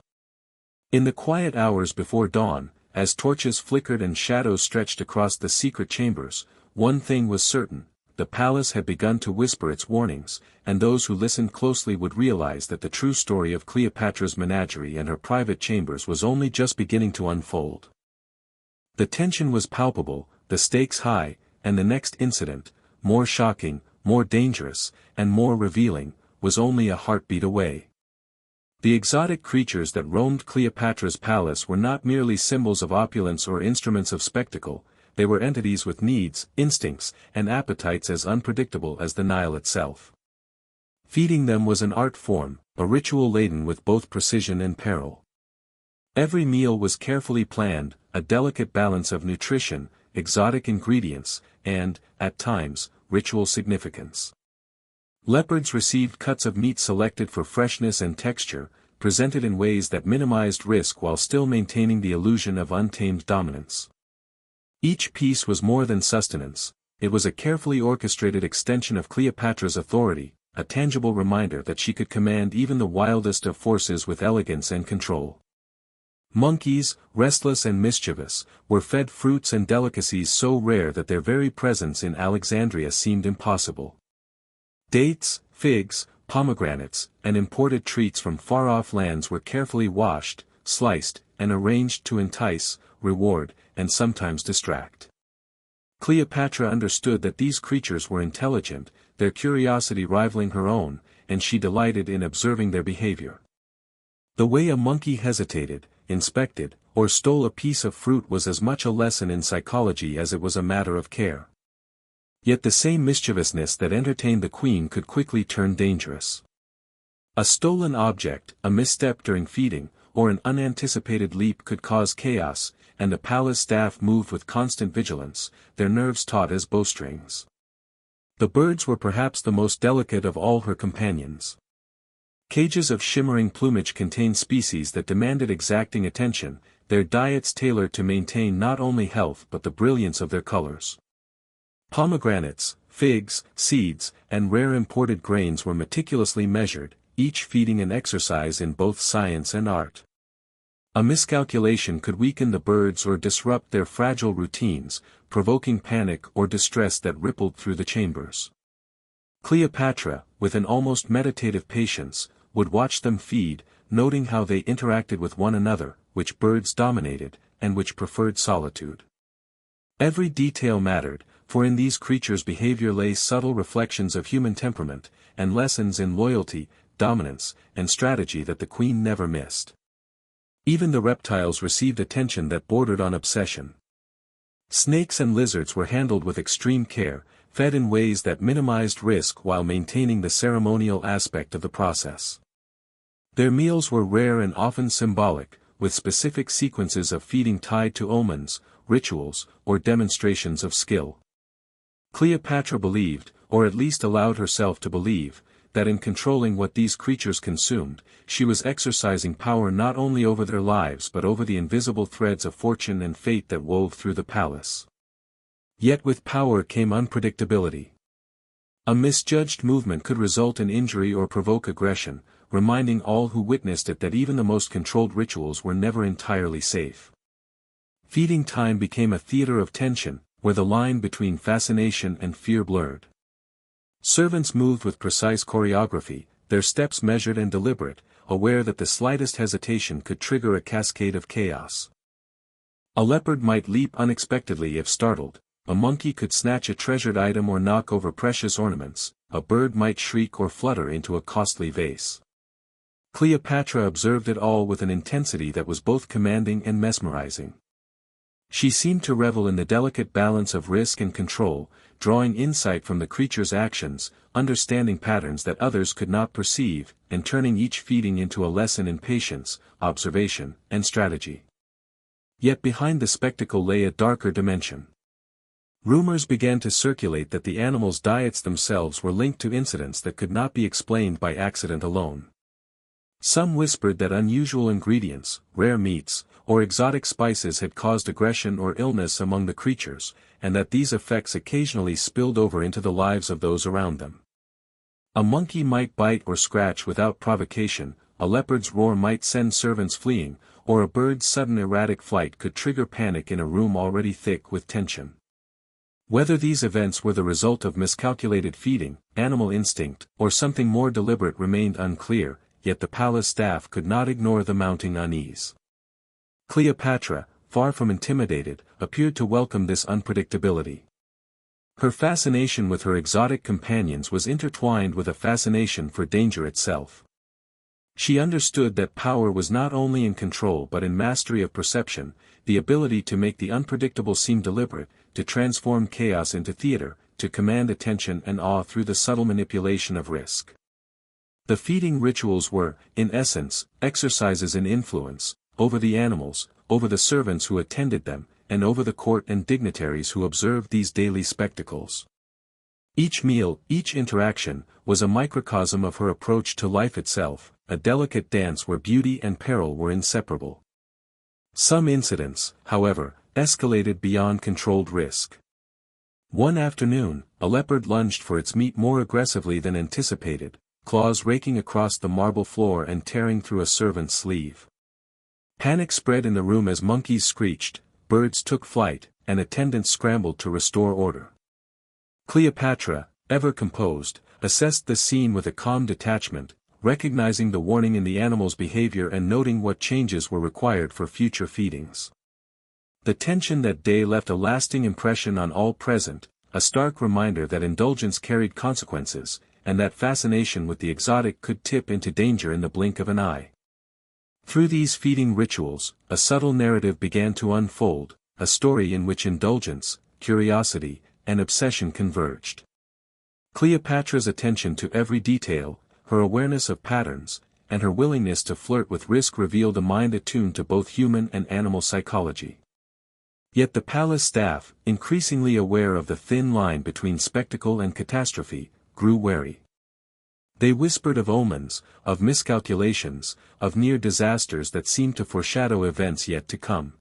In the quiet hours before dawn, as torches flickered and shadows stretched across the secret chambers, one thing was certain: the palace had begun to whisper its warnings, and those who listened closely would realize that the true story of Cleopatra's menagerie and her private chambers was only just beginning to unfold. The tension was palpable, the stakes high, and the next incident, more shocking, more dangerous, and more revealing, was only a heartbeat away. The exotic creatures that roamed Cleopatra's palace were not merely symbols of opulence or instruments of spectacle, they were entities with needs, instincts, and appetites as unpredictable as the Nile itself. Feeding them was an art form, a ritual laden with both precision and peril. Every meal was carefully planned, a delicate balance of nutrition, exotic ingredients, and, at times, ritual significance. Leopards received cuts of meat selected for freshness and texture, presented in ways that minimized risk while still maintaining the illusion of untamed dominance. Each piece was more than sustenance, it was a carefully orchestrated extension of Cleopatra's authority, a tangible reminder that she could command even the wildest of forces with elegance and control. Monkeys, restless and mischievous, were fed fruits and delicacies so rare that their very presence in Alexandria seemed impossible. Dates, figs, pomegranates, and imported treats from far-off lands were carefully washed, sliced, and arranged to entice, reward, and sometimes distract. Cleopatra understood that these creatures were intelligent, their curiosity rivaling her own, and she delighted in observing their behavior. The way a monkey hesitated, inspected, or stole a piece of fruit was as much a lesson in psychology as it was a matter of care. Yet the same mischievousness that entertained the queen could quickly turn dangerous. A stolen object, a misstep during feeding, or an unanticipated leap could cause chaos, and the palace staff moved with constant vigilance, their nerves taut as bowstrings. The birds were perhaps the most delicate of all her companions. Cages of shimmering plumage contained species that demanded exacting attention, their diets tailored to maintain not only health but the brilliance of their colors. Pomegranates, figs, seeds, and rare imported grains were meticulously measured, each feeding an exercise in both science and art. A miscalculation could weaken the birds or disrupt their fragile routines, provoking panic or distress that rippled through the chambers. Cleopatra, with an almost meditative patience, would watch them feed, noting how they interacted with one another, which birds dominated, and which preferred solitude. Every detail mattered, for in these creatures' behavior lay subtle reflections of human temperament, and lessons in loyalty, dominance, and strategy that the queen never missed. Even the reptiles received attention that bordered on obsession. Snakes and lizards were handled with extreme care, fed in ways that minimized risk while maintaining the ceremonial aspect of the process. Their meals were rare and often symbolic, with specific sequences of feeding tied to omens, rituals, or demonstrations of skill. Cleopatra believed, or at least allowed herself to believe, that in controlling what these creatures consumed, she was exercising power not only over their lives but over the invisible threads of fortune and fate that wove through the palace. Yet with power came unpredictability. A misjudged movement could result in injury or provoke aggression, reminding all who witnessed it that even the most controlled rituals were never entirely safe. Feeding time became a theater of tension, where the line between fascination and fear blurred. Servants moved with precise choreography, their steps measured and deliberate, aware that the slightest hesitation could trigger a cascade of chaos. A leopard might leap unexpectedly if startled, a monkey could snatch a treasured item or knock over precious ornaments, a bird might shriek or flutter into a costly vase. Cleopatra observed it all with an intensity that was both commanding and mesmerizing. She seemed to revel in the delicate balance of risk and control, drawing insight from the creature's actions, understanding patterns that others could not perceive, and turning each feeding into a lesson in patience, observation, and strategy. Yet behind the spectacle lay a darker dimension. Rumors began to circulate that the animals' diets themselves were linked to incidents that could not be explained by accident alone. Some whispered that unusual ingredients, rare meats, or exotic spices had caused aggression or illness among the creatures, and that these effects occasionally spilled over into the lives of those around them. A monkey might bite or scratch without provocation, a leopard's roar might send servants fleeing, or a bird's sudden erratic flight could trigger panic in a room already thick with tension. Whether these events were the result of miscalculated feeding, animal instinct, or something more deliberate remained unclear, yet the palace staff could not ignore the mounting unease. Cleopatra, far from intimidated, appeared to welcome this unpredictability. Her fascination with her exotic companions was intertwined with a fascination for danger itself. She understood that power was not only in control but in mastery of perception, the ability to make the unpredictable seem deliberate, to transform chaos into theater, to command attention and awe through the subtle manipulation of risk. The feeding rituals were, in essence, exercises in influence, over the animals, over the servants who attended them, and over the court and dignitaries who observed these daily spectacles. Each meal, each interaction, was a microcosm of her approach to life itself, a delicate dance where beauty and peril were inseparable. Some incidents, however, escalated beyond controlled risk. One afternoon, a leopard lunged for its meat more aggressively than anticipated, claws raking across the marble floor and tearing through a servant's sleeve. Panic spread in the room as monkeys screeched, birds took flight, and attendants scrambled to restore order. Cleopatra, ever composed, assessed the scene with a calm detachment, recognizing the warning in the animal's behavior and noting what changes were required for future feedings. The tension that day left a lasting impression on all present, a stark reminder that indulgence carried consequences, and that fascination with the exotic could tip into danger in the blink of an eye. Through these feeding rituals, a subtle narrative began to unfold, a story in which indulgence, curiosity, and obsession converged. Cleopatra's attention to every detail, her awareness of patterns, and her willingness to flirt with risk revealed a mind attuned to both human and animal psychology. Yet the palace staff, increasingly aware of the thin line between spectacle and catastrophe, grew wary. They whispered of omens, of miscalculations, of near disasters that seemed to foreshadow events yet to come.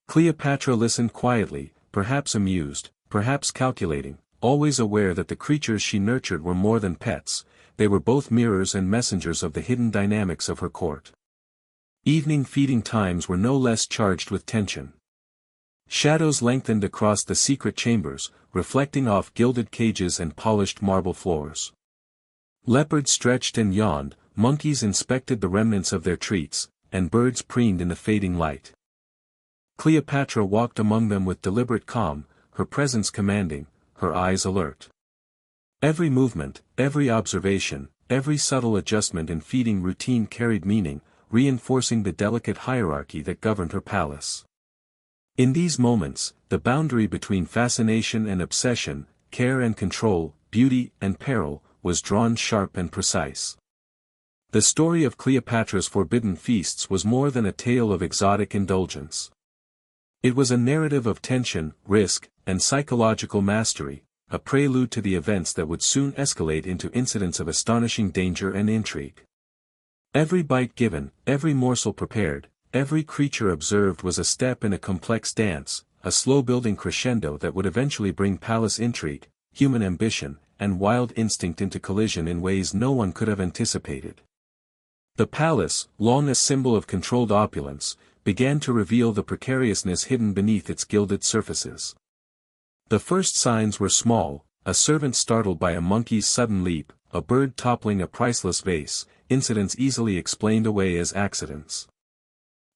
Cleopatra listened quietly, perhaps amused, perhaps calculating, always aware that the creatures she nurtured were more than pets, they were both mirrors and messengers of the hidden dynamics of her court. Evening feeding times were no less charged with tension. Shadows lengthened across the secret chambers, reflecting off gilded cages and polished marble floors. Leopards stretched and yawned, monkeys inspected the remnants of their treats, and birds preened in the fading light. Cleopatra walked among them with deliberate calm, her presence commanding, her eyes alert. Every movement, every observation, every subtle adjustment in feeding routine carried meaning, reinforcing the delicate hierarchy that governed her palace. In these moments, the boundary between fascination and obsession, care and control, beauty and peril, was drawn sharp and precise. The story of Cleopatra's forbidden feasts was more than a tale of exotic indulgence. It was a narrative of tension, risk, and psychological mastery, a prelude to the events that would soon escalate into incidents of astonishing danger and intrigue. Every bite given, every morsel prepared, every creature observed was a step in a complex dance, a slow-building crescendo that would eventually bring palace intrigue, human ambition, and wild instinct into collision in ways no one could have anticipated. The palace, long a symbol of controlled opulence, began to reveal the precariousness hidden beneath its gilded surfaces. The first signs were small, a servant startled by a monkey's sudden leap, a bird toppling a priceless vase, incidents easily explained away as accidents.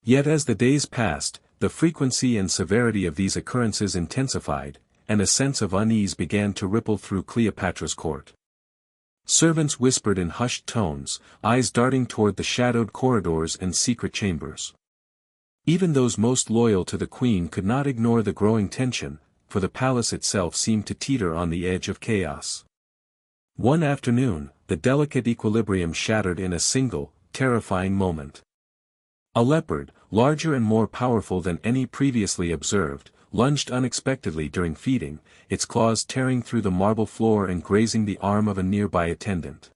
Yet as the days passed, the frequency and severity of these occurrences intensified, and a sense of unease began to ripple through Cleopatra's court. Servants whispered in hushed tones, eyes darting toward the shadowed corridors and secret chambers. Even those most loyal to the queen could not ignore the growing tension, for the palace itself seemed to teeter on the edge of chaos. One afternoon, the delicate equilibrium shattered in a single, terrifying moment. A leopard, larger and more powerful than any previously observed, lunged unexpectedly during feeding, its claws tearing through the marble floor and grazing the arm of a nearby attendant.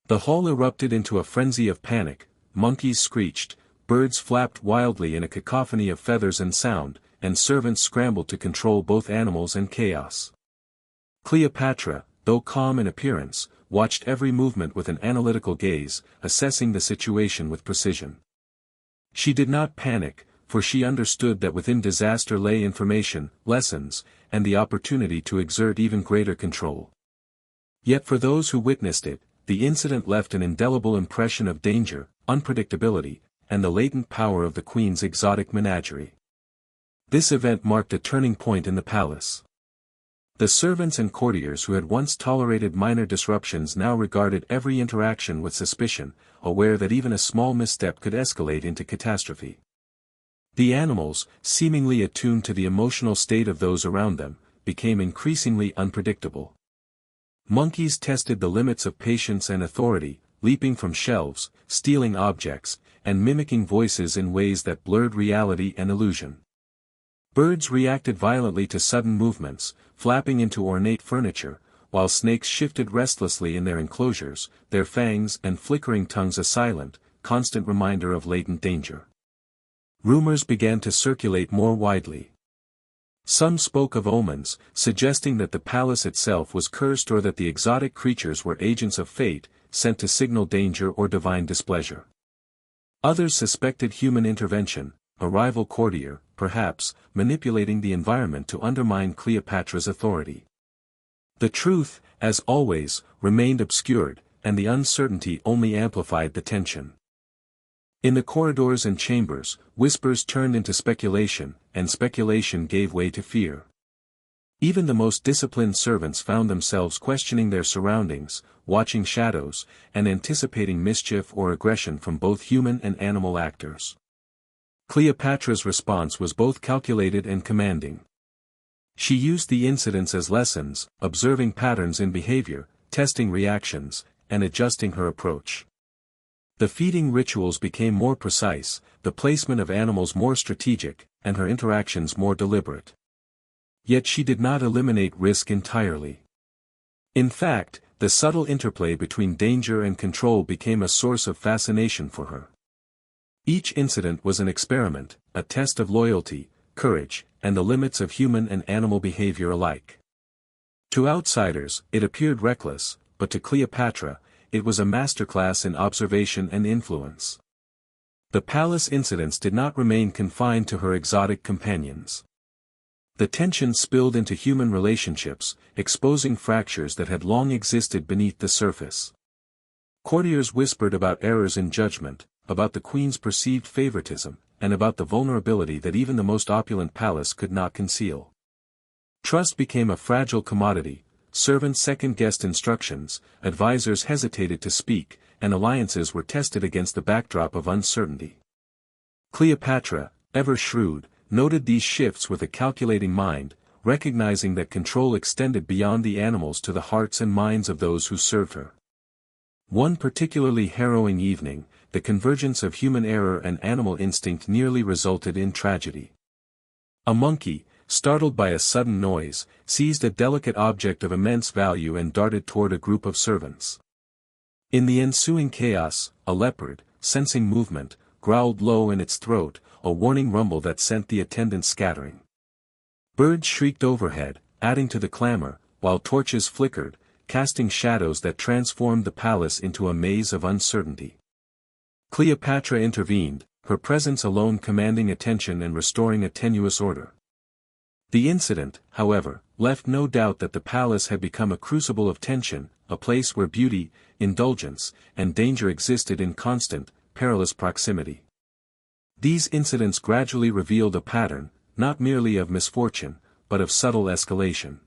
The hall erupted into a frenzy of panic, monkeys screeched, birds flapped wildly in a cacophony of feathers and sound, and servants scrambled to control both animals and chaos. Cleopatra, though calm in appearance, watched every movement with an analytical gaze, assessing the situation with precision. She did not panic, for she understood that within disaster lay information, lessons, and the opportunity to exert even greater control. Yet for those who witnessed it, the incident left an indelible impression of danger, unpredictability, and the latent power of the queen's exotic menagerie. This event marked a turning point in the palace. The servants and courtiers who had once tolerated minor disruptions now regarded every interaction with suspicion, aware that even a small misstep could escalate into catastrophe. The animals, seemingly attuned to the emotional state of those around them, became increasingly unpredictable. Monkeys tested the limits of patience and authority, leaping from shelves, stealing objects, and mimicking voices in ways that blurred reality and illusion. Birds reacted violently to sudden movements, flapping into ornate furniture, while snakes shifted restlessly in their enclosures, their fangs and flickering tongues a silent, constant reminder of latent danger. Rumors began to circulate more widely. Some spoke of omens, suggesting that the palace itself was cursed or that the exotic creatures were agents of fate, sent to signal danger or divine displeasure. Others suspected human intervention, a rival courtier, perhaps, manipulating the environment to undermine Cleopatra's authority. The truth, as always, remained obscured, and the uncertainty only amplified the tension. In the corridors and chambers, whispers turned into speculation, and speculation gave way to fear. Even the most disciplined servants found themselves questioning their surroundings, watching shadows, and anticipating mischief or aggression from both human and animal actors. Cleopatra's response was both calculated and commanding. She used the incidents as lessons, observing patterns in behavior, testing reactions, and adjusting her approach. The feeding rituals became more precise, the placement of animals more strategic, and her interactions more deliberate. Yet she did not eliminate risk entirely. In fact, the subtle interplay between danger and control became a source of fascination for her. Each incident was an experiment, a test of loyalty, courage, and the limits of human and animal behavior alike. To outsiders, it appeared reckless, but to Cleopatra, it was a masterclass in observation and influence. The palace incidents did not remain confined to her exotic companions. The tension spilled into human relationships, exposing fractures that had long existed beneath the surface. Courtiers whispered about errors in judgment, about the queen's perceived favoritism, and about the vulnerability that even the most opulent palace could not conceal. Trust became a fragile commodity. Servants second-guessed instructions, advisors hesitated to speak, and alliances were tested against the backdrop of uncertainty. Cleopatra, ever shrewd, noted these shifts with a calculating mind, recognizing that control extended beyond the animals to the hearts and minds of those who served her. One particularly harrowing evening, the convergence of human error and animal instinct nearly resulted in tragedy. A monkey, startled by a sudden noise, seized a delicate object of immense value and darted toward a group of servants. In the ensuing chaos, a leopard, sensing movement, growled low in its throat, a warning rumble that sent the attendants scattering. Birds shrieked overhead, adding to the clamor, while torches flickered, casting shadows that transformed the palace into a maze of uncertainty. Cleopatra intervened, her presence alone commanding attention and restoring a tenuous order. The incident, however, left no doubt that the palace had become a crucible of tension, a place where beauty, indulgence, and danger existed in constant, perilous proximity. These incidents gradually revealed a pattern, not merely of misfortune, but of subtle escalation.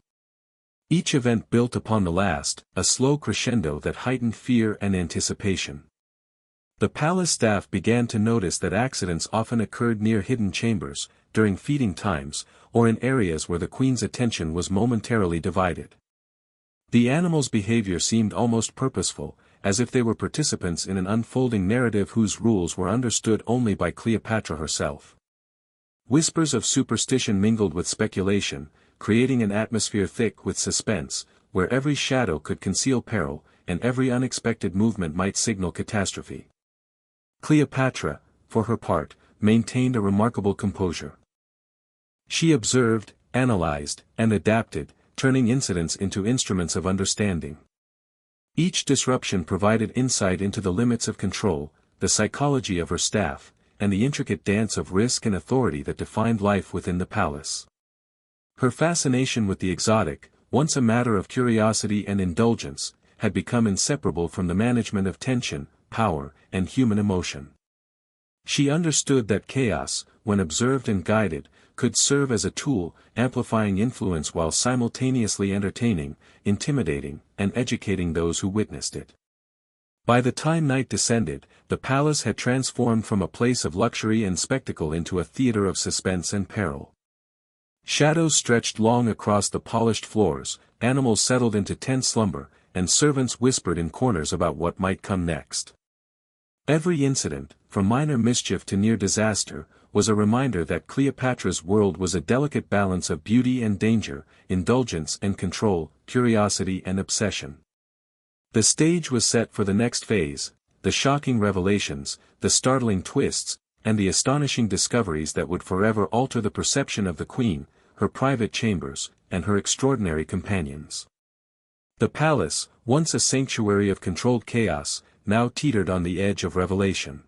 Each event built upon the last, a slow crescendo that heightened fear and anticipation. The palace staff began to notice that accidents often occurred near hidden chambers, during feeding times, or in areas where the queen's attention was momentarily divided. The animals' behavior seemed almost purposeful, as if they were participants in an unfolding narrative whose rules were understood only by Cleopatra herself. Whispers of superstition mingled with speculation, creating an atmosphere thick with suspense, where every shadow could conceal peril, and every unexpected movement might signal catastrophe. Cleopatra, for her part, maintained a remarkable composure. She observed, analyzed, and adapted, turning incidents into instruments of understanding. Each disruption provided insight into the limits of control, the psychology of her staff, and the intricate dance of risk and authority that defined life within the palace. Her fascination with the exotic, once a matter of curiosity and indulgence, had become inseparable from the management of tension, power, and human emotion. She understood that chaos, when observed and guided, could serve as a tool, amplifying influence while simultaneously entertaining, intimidating, and educating those who witnessed it. By the time night descended, the palace had transformed from a place of luxury and spectacle into a theater of suspense and peril. Shadows stretched long across the polished floors, animals settled into tense slumber, and servants whispered in corners about what might come next. Every incident, from minor mischief to near disaster, was a reminder that Cleopatra's world was a delicate balance of beauty and danger, indulgence and control, curiosity and obsession. The stage was set for the next phase, the shocking revelations, the startling twists, and the astonishing discoveries that would forever alter the perception of the queen, her private chambers, and her extraordinary companions. The palace, once a sanctuary of controlled chaos, now teetered on the edge of revelation.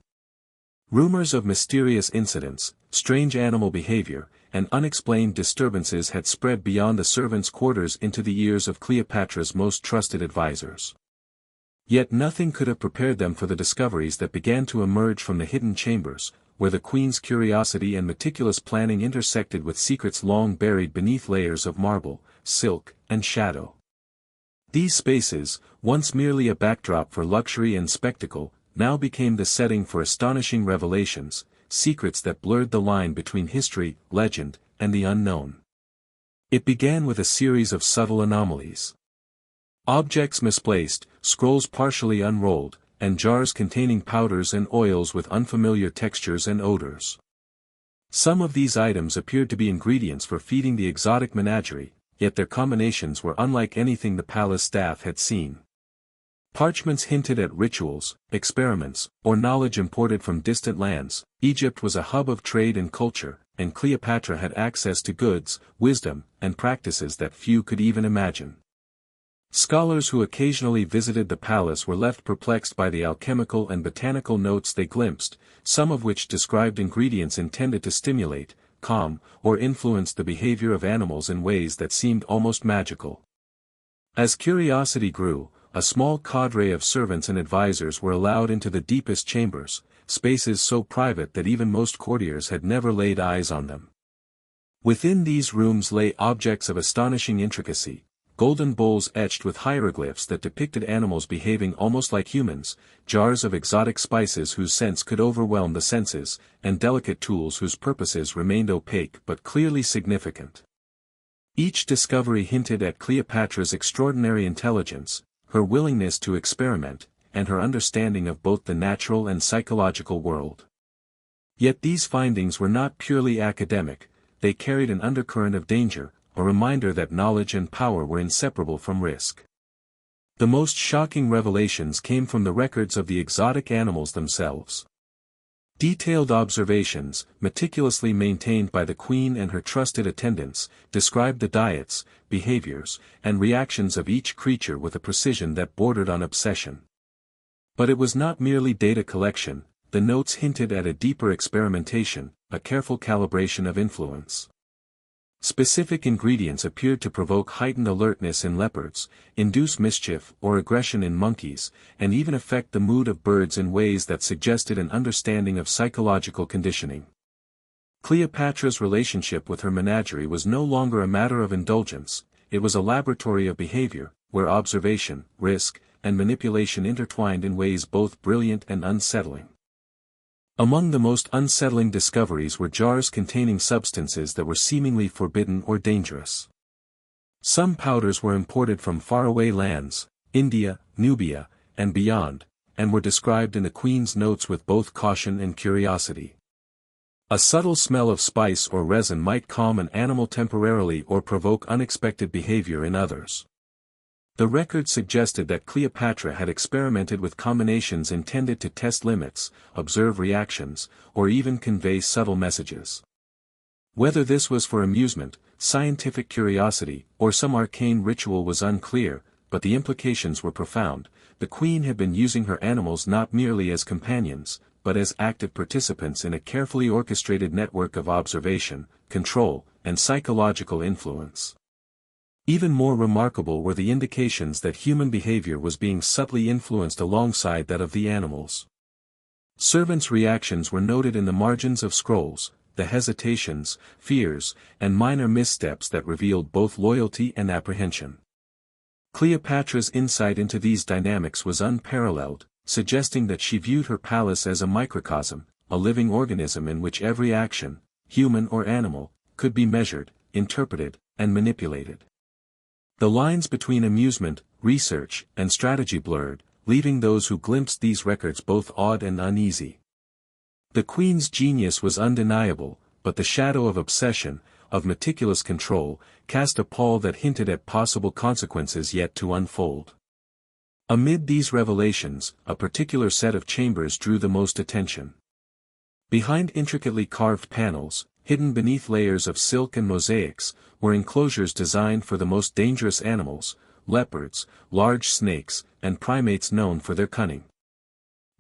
Rumors of mysterious incidents, strange animal behavior, and unexplained disturbances had spread beyond the servants' quarters into the ears of Cleopatra's most trusted advisors. Yet nothing could have prepared them for the discoveries that began to emerge from the hidden chambers, where the queen's curiosity and meticulous planning intersected with secrets long buried beneath layers of marble, silk, and shadow. These spaces, once merely a backdrop for luxury and spectacle, now became the setting for astonishing revelations, secrets that blurred the line between history, legend, and the unknown. It began with a series of subtle anomalies. Objects misplaced, scrolls partially unrolled, and jars containing powders and oils with unfamiliar textures and odors. Some of these items appeared to be ingredients for feeding the exotic menagerie, yet their combinations were unlike anything the palace staff had seen. Parchments hinted at rituals, experiments, or knowledge imported from distant lands. Egypt was a hub of trade and culture, and Cleopatra had access to goods, wisdom, and practices that few could even imagine. Scholars who occasionally visited the palace were left perplexed by the alchemical and botanical notes they glimpsed, some of which described ingredients intended to stimulate, calm, or influence the behavior of animals in ways that seemed almost magical. As curiosity grew, a small cadre of servants and advisors were allowed into the deepest chambers, spaces so private that even most courtiers had never laid eyes on them. Within these rooms lay objects of astonishing intricacy, golden bowls etched with hieroglyphs that depicted animals behaving almost like humans, jars of exotic spices whose scents could overwhelm the senses, and delicate tools whose purposes remained opaque but clearly significant. Each discovery hinted at Cleopatra's extraordinary intelligence, her willingness to experiment, and her understanding of both the natural and psychological world. Yet these findings were not purely academic, they carried an undercurrent of danger, a reminder that knowledge and power were inseparable from risk. The most shocking revelations came from the records of the exotic animals themselves. Detailed observations, meticulously maintained by the queen and her trusted attendants, described the diets, behaviors, and reactions of each creature with a precision that bordered on obsession. But it was not merely data collection, the notes hinted at a deeper experimentation, a careful calibration of influence. Specific ingredients appeared to provoke heightened alertness in leopards, induce mischief or aggression in monkeys, and even affect the mood of birds in ways that suggested an understanding of psychological conditioning. Cleopatra's relationship with her menagerie was no longer a matter of indulgence, it was a laboratory of behavior, where observation, risk, and manipulation intertwined in ways both brilliant and unsettling. Among the most unsettling discoveries were jars containing substances that were seemingly forbidden or dangerous. Some powders were imported from faraway lands, India, Nubia, and beyond, and were described in the queen's notes with both caution and curiosity. A subtle smell of spice or resin might calm an animal temporarily or provoke unexpected behavior in others. The record suggested that Cleopatra had experimented with combinations intended to test limits, observe reactions, or even convey subtle messages. Whether this was for amusement, scientific curiosity, or some arcane ritual was unclear, but the implications were profound. The queen had been using her animals not merely as companions, but as active participants in a carefully orchestrated network of observation, control, and psychological influence. Even more remarkable were the indications that human behavior was being subtly influenced alongside that of the animals. Servants' reactions were noted in the margins of scrolls, the hesitations, fears, and minor missteps that revealed both loyalty and apprehension. Cleopatra's insight into these dynamics was unparalleled, suggesting that she viewed her palace as a microcosm, a living organism in which every action, human or animal, could be measured, interpreted, and manipulated. The lines between amusement, research, and strategy blurred, leaving those who glimpsed these records both awed and uneasy. The queen's genius was undeniable, but the shadow of obsession, of meticulous control, cast a pall that hinted at possible consequences yet to unfold. Amid these revelations, a particular set of chambers drew the most attention. Behind intricately carved panels, hidden beneath layers of silk and mosaics, were enclosures designed for the most dangerous animals, leopards, large snakes, and primates known for their cunning.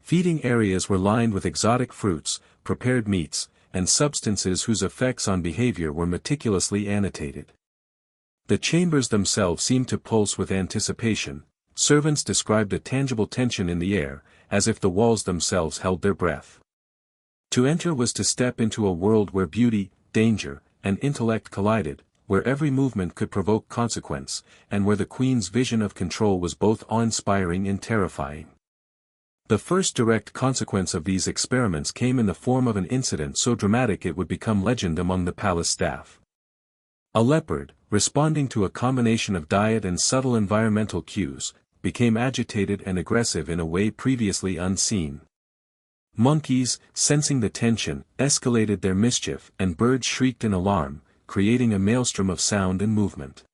Feeding areas were lined with exotic fruits, prepared meats, and substances whose effects on behavior were meticulously annotated. The chambers themselves seemed to pulse with anticipation. Servants described a tangible tension in the air, as if the walls themselves held their breath. To enter was to step into a world where beauty, danger, and intellect collided, where every movement could provoke consequence, and where the Queen's vision of control was both awe-inspiring and terrifying. The first direct consequence of these experiments came in the form of an incident so dramatic it would become legend among the palace staff. A leopard, responding to a combination of diet and subtle environmental cues, became agitated and aggressive in a way previously unseen. Monkeys, sensing the tension, escalated their mischief, and birds shrieked in alarm, creating a maelstrom of sound and movement.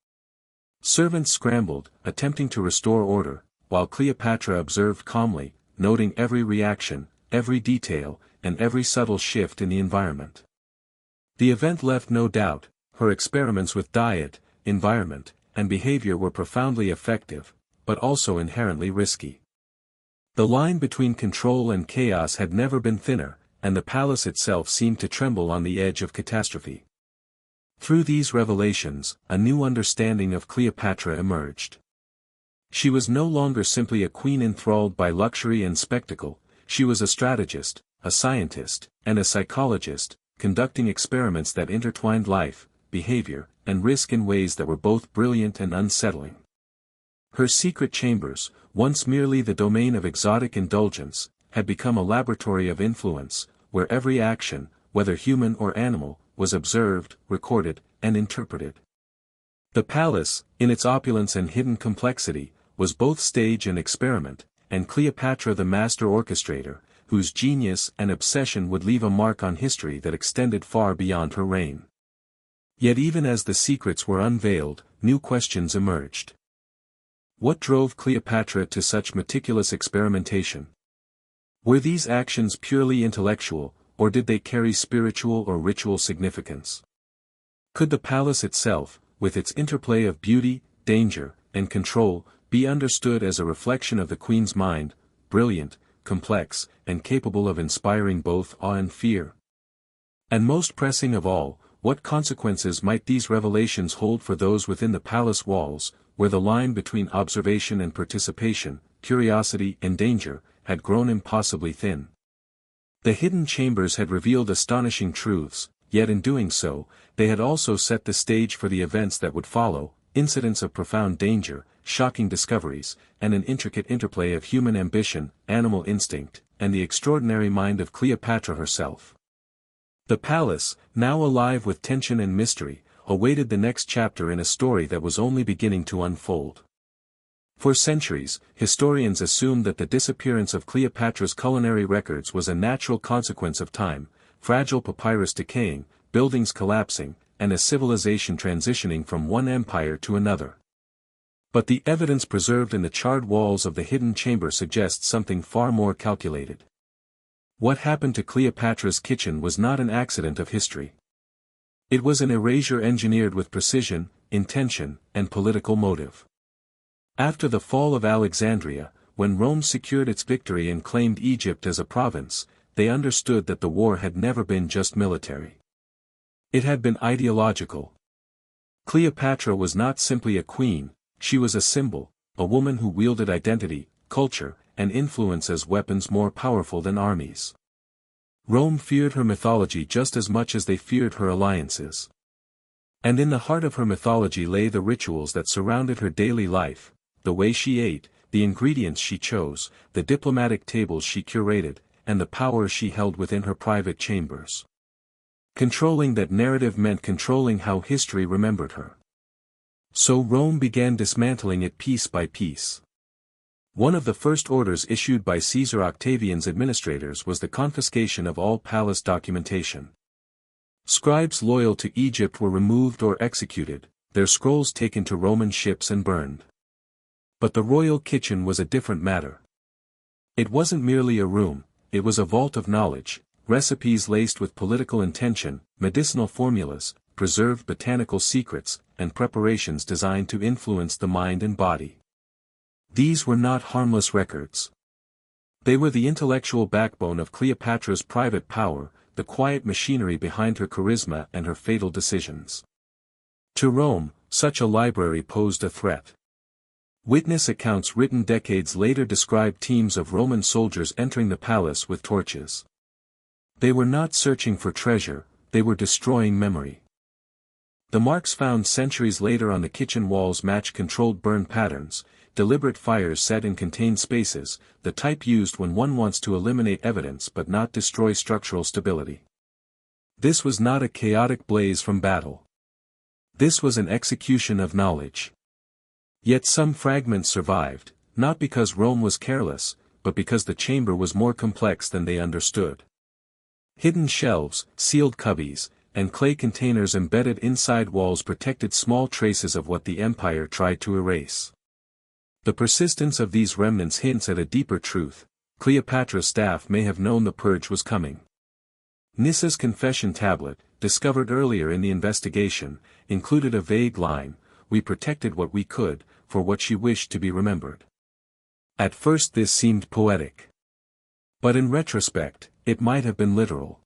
Servants scrambled, attempting to restore order, while Cleopatra observed calmly, noting every reaction, every detail, and every subtle shift in the environment. The event left no doubt. Her experiments with diet, environment, and behavior were profoundly effective, but also inherently risky. The line between control and chaos had never been thinner, and the palace itself seemed to tremble on the edge of catastrophe. Through these revelations, a new understanding of Cleopatra emerged. She was no longer simply a queen enthralled by luxury and spectacle, she was a strategist, a scientist, and a psychologist, conducting experiments that intertwined life, behavior, and risk in ways that were both brilliant and unsettling. Her secret chambers, once merely the domain of exotic indulgence, had become a laboratory of influence, where every action, whether human or animal, was observed, recorded, and interpreted. The palace, in its opulence and hidden complexity, was both stage and experiment, and Cleopatra the master orchestrator, whose genius and obsession would leave a mark on history that extended far beyond her reign. Yet even as the secrets were unveiled, new questions emerged. What drove Cleopatra to such meticulous experimentation? Were these actions purely intellectual, or did they carry spiritual or ritual significance? Could the palace itself, with its interplay of beauty, danger, and control, be understood as a reflection of the Queen's mind, brilliant, complex, and capable of inspiring both awe and fear? And most pressing of all, what consequences might these revelations hold for those within the palace walls, where the line between observation and participation, curiosity and danger, had grown impossibly thin? The hidden chambers had revealed astonishing truths, yet in doing so, they had also set the stage for the events that would follow, incidents of profound danger, shocking discoveries, and an intricate interplay of human ambition, animal instinct, and the extraordinary mind of Cleopatra herself. The palace, now alive with tension and mystery, awaited the next chapter in a story that was only beginning to unfold. For centuries, historians assumed that the disappearance of Cleopatra's culinary records was a natural consequence of time, fragile papyrus decaying, buildings collapsing, and a civilization transitioning from one empire to another. But the evidence preserved in the charred walls of the hidden chamber suggests something far more calculated. What happened to Cleopatra's kitchen was not an accident of history. It was an erasure engineered with precision, intention, and political motive. After the fall of Alexandria, when Rome secured its victory and claimed Egypt as a province, they understood that the war had never been just military. It had been ideological. Cleopatra was not simply a queen, she was a symbol, a woman who wielded identity, culture, and influence as weapons more powerful than armies. Rome feared her mythology just as much as they feared her alliances. And in the heart of her mythology lay the rituals that surrounded her daily life, the way she ate, the ingredients she chose, the diplomatic tables she curated, and the power she held within her private chambers. Controlling that narrative meant controlling how history remembered her. So Rome began dismantling it piece by piece. One of the first orders issued by Caesar Octavian's administrators was the confiscation of all palace documentation. Scribes loyal to Egypt were removed or executed, their scrolls taken to Roman ships and burned. But the royal kitchen was a different matter. It wasn't merely a room, it was a vault of knowledge, recipes laced with political intention, medicinal formulas, preserved botanical secrets, and preparations designed to influence the mind and body. These were not harmless records. They were the intellectual backbone of Cleopatra's private power, the quiet machinery behind her charisma and her fatal decisions. To Rome, such a library posed a threat. Witness accounts written decades later describe teams of Roman soldiers entering the palace with torches. They were not searching for treasure, they were destroying memory. The marks found centuries later on the kitchen walls match controlled burn patterns, deliberate fires set in contained spaces, the type used when one wants to eliminate evidence but not destroy structural stability. This was not a chaotic blaze from battle. This was an execution of knowledge. Yet some fragments survived, not because Rome was careless, but because the chamber was more complex than they understood. Hidden shelves, sealed cubbies, and clay containers embedded inside walls protected small traces of what the empire tried to erase. The persistence of these remnants hints at a deeper truth: Cleopatra's staff may have known the purge was coming. Nissa's confession tablet, discovered earlier in the investigation, included a vague line, "We protected what we could, for what she wished to be remembered." At first this seemed poetic. But in retrospect, it might have been literal.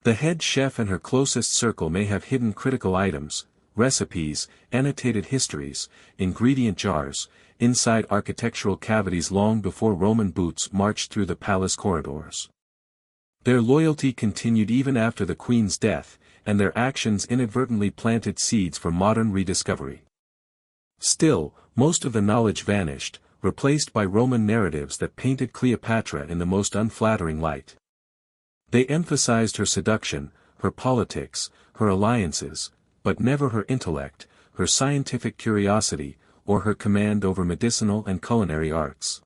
The head chef and her closest circle may have hidden critical items, recipes, annotated histories, ingredient jars, inside architectural cavities long before Roman boots marched through the palace corridors. Their loyalty continued even after the queen's death, and their actions inadvertently planted seeds for modern rediscovery. Still, most of the knowledge vanished, replaced by Roman narratives that painted Cleopatra in the most unflattering light. They emphasized her seduction, her politics, her alliances, but never her intellect, her scientific curiosity, or her command over medicinal and culinary arts.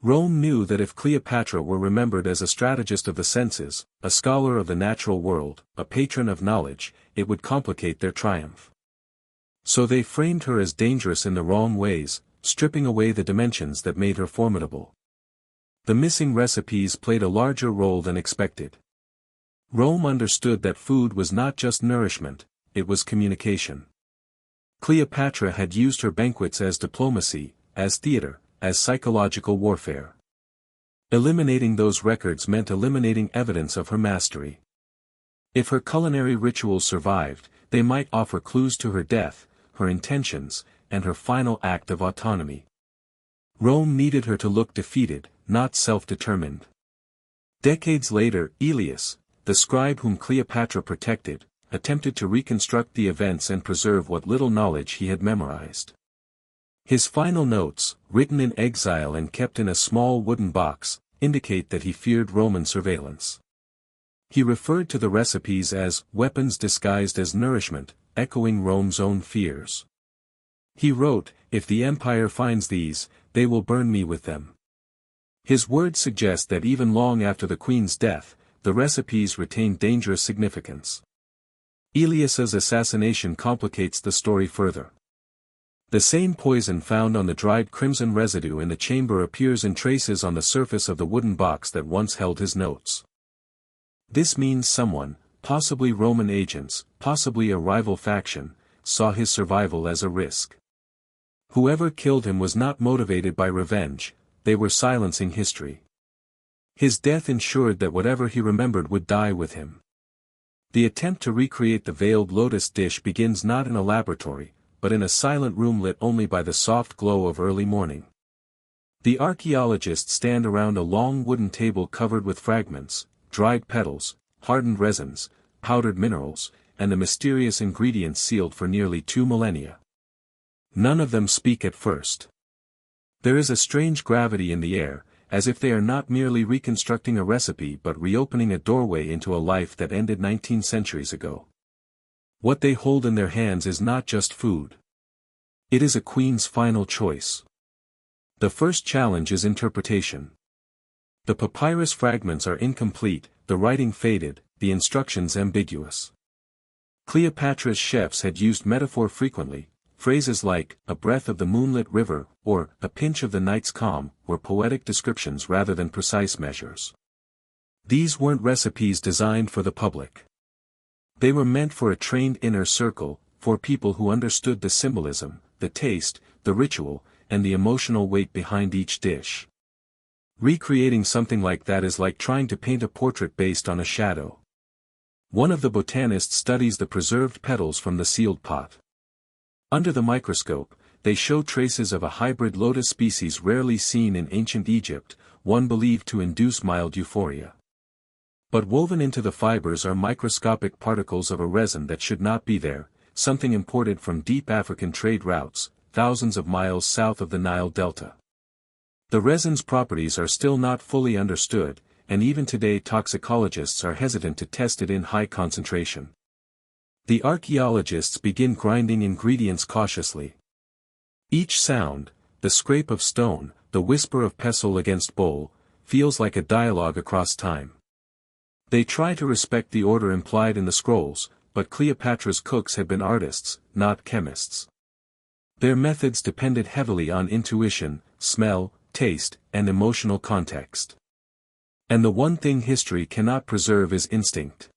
Rome knew that if Cleopatra were remembered as a strategist of the senses, a scholar of the natural world, a patron of knowledge, it would complicate their triumph. So they framed her as dangerous in the wrong ways, stripping away the dimensions that made her formidable. The missing recipes played a larger role than expected. Rome understood that food was not just nourishment, it was communication. Cleopatra had used her banquets as diplomacy, as theater, as psychological warfare. Eliminating those records meant eliminating evidence of her mastery. If her culinary rituals survived, they might offer clues to her death, her intentions, and her final act of autonomy. Rome needed her to look defeated, not self-determined. Decades later, Elias, the scribe whom Cleopatra protected, attempted to reconstruct the events and preserve what little knowledge he had memorized. His final notes, written in exile and kept in a small wooden box, indicate that he feared Roman surveillance. He referred to the recipes as weapons disguised as nourishment, echoing Rome's own fears. He wrote, "If the empire finds these, they will burn me with them." His words suggest that even long after the queen's death, the recipes retained dangerous significance. Elias's assassination complicates the story further. The same poison found on the dried crimson residue in the chamber appears in traces on the surface of the wooden box that once held his notes. This means someone, possibly Roman agents, possibly a rival faction, saw his survival as a risk. Whoever killed him was not motivated by revenge, they were silencing history. His death ensured that whatever he remembered would die with him. The attempt to recreate the veiled lotus dish begins not in a laboratory, but in a silent room lit only by the soft glow of early morning. The archaeologists stand around a long wooden table covered with fragments, dried petals, hardened resins, powdered minerals, and the mysterious ingredients sealed for nearly 2 millennia. None of them speak at first. There is a strange gravity in the air, as if they are not merely reconstructing a recipe but reopening a doorway into a life that ended 19 centuries ago. What they hold in their hands is not just food. It is a queen's final choice. The first challenge is interpretation. The papyrus fragments are incomplete, the writing faded, the instructions ambiguous. Cleopatra's chefs had used metaphor frequently. Phrases like, "a breath of the moonlit river," or, "a pinch of the night's calm," were poetic descriptions rather than precise measures. These weren't recipes designed for the public. They were meant for a trained inner circle, for people who understood the symbolism, the taste, the ritual, and the emotional weight behind each dish. Recreating something like that is like trying to paint a portrait based on a shadow. One of the botanists studies the preserved petals from the sealed pot. Under the microscope, they show traces of a hybrid lotus species rarely seen in ancient Egypt, one believed to induce mild euphoria. But woven into the fibers are microscopic particles of a resin that should not be there, something imported from deep African trade routes, thousands of miles south of the Nile Delta. The resin's properties are still not fully understood, and even today toxicologists are hesitant to test it in high concentration. The archaeologists begin grinding ingredients cautiously. Each sound, the scrape of stone, the whisper of pestle against bowl, feels like a dialogue across time. They try to respect the order implied in the scrolls, but Cleopatra's cooks had been artists, not chemists. Their methods depended heavily on intuition, smell, taste, and emotional context. And the one thing history cannot preserve is instinct.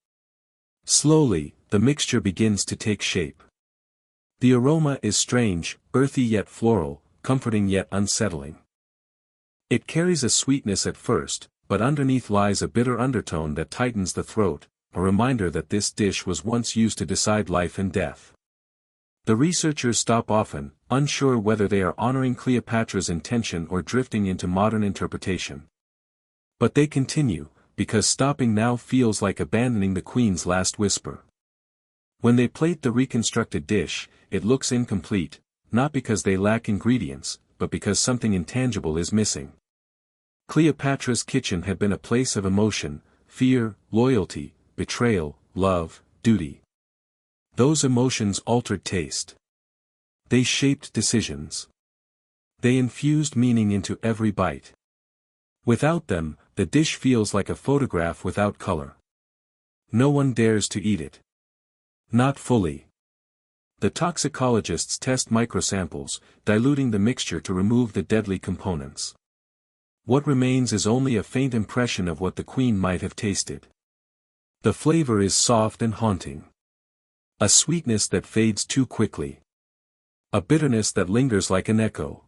Slowly, the mixture begins to take shape. The aroma is strange, earthy yet floral, comforting yet unsettling. It carries a sweetness at first, but underneath lies a bitter undertone that tightens the throat, a reminder that this dish was once used to decide life and death. The researchers stop often, unsure whether they are honoring Cleopatra's intention or drifting into modern interpretation. But they continue, because stopping now feels like abandoning the queen's last whisper. When they plate the reconstructed dish, it looks incomplete, not because they lack ingredients, but because something intangible is missing. Cleopatra's kitchen had been a place of emotion, fear, loyalty, betrayal, love, duty. Those emotions altered taste. They shaped decisions. They infused meaning into every bite. Without them, the dish feels like a photograph without color. No one dares to eat it. Not fully. The toxicologists test microsamples, diluting the mixture to remove the deadly components. What remains is only a faint impression of what the queen might have tasted. The flavor is soft and haunting. A sweetness that fades too quickly. A bitterness that lingers like an echo.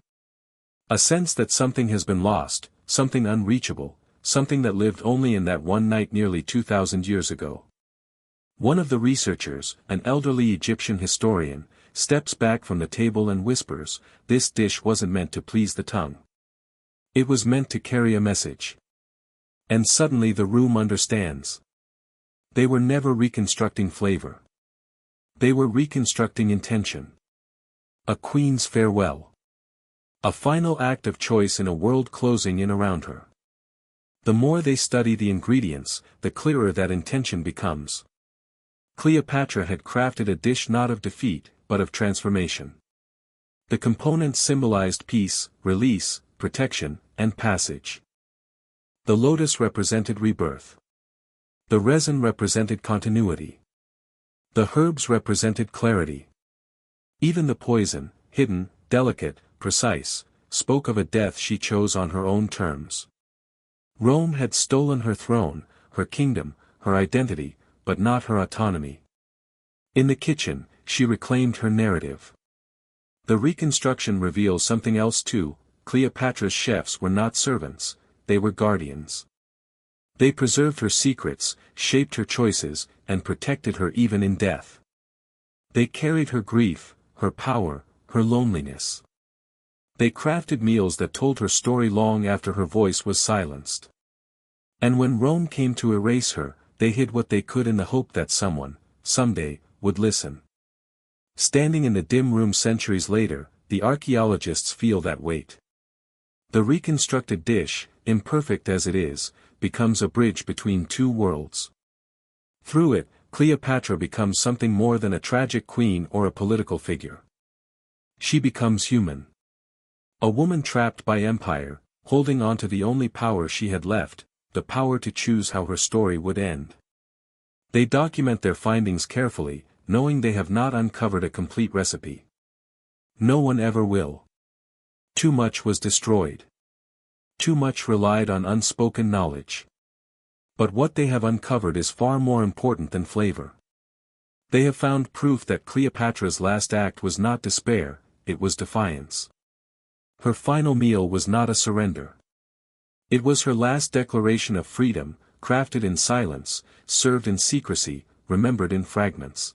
A sense that something has been lost, something unreachable, something that lived only in that one night nearly 2,000 years ago. One of the researchers, an elderly Egyptian historian, steps back from the table and whispers, "This dish wasn't meant to please the tongue. It was meant to carry a message." And suddenly the room understands. They were never reconstructing flavor. They were reconstructing intention. A queen's farewell. A final act of choice in a world closing in around her. The more they study the ingredients, the clearer that intention becomes. Cleopatra had crafted a dish not of defeat, but of transformation. The components symbolized peace, release, protection, and passage. The lotus represented rebirth. The resin represented continuity. The herbs represented clarity. Even the poison, hidden, delicate, precise, spoke of a death she chose on her own terms. Rome had stolen her throne, her kingdom, her identity, but not her autonomy. In the kitchen, she reclaimed her narrative. The reconstruction reveals something else too. Cleopatra's chefs were not servants, they were guardians. They preserved her secrets, shaped her choices, and protected her even in death. They carried her grief, her power, her loneliness. They crafted meals that told her story long after her voice was silenced. And when Rome came to erase her, they hid what they could in the hope that someone, someday, would listen. Standing in the dim room centuries later, the archaeologists feel that weight. The reconstructed dish, imperfect as it is, becomes a bridge between two worlds. Through it, Cleopatra becomes something more than a tragic queen or a political figure. She becomes human. A woman trapped by empire, holding on to the only power she had left, the power to choose how her story would end. They document their findings carefully, knowing they have not uncovered a complete recipe. No one ever will. Too much was destroyed. Too much relied on unspoken knowledge. But what they have uncovered is far more important than flavor. They have found proof that Cleopatra's last act was not despair, it was defiance. Her final meal was not a surrender. It was her last declaration of freedom, crafted in silence, served in secrecy, remembered in fragments.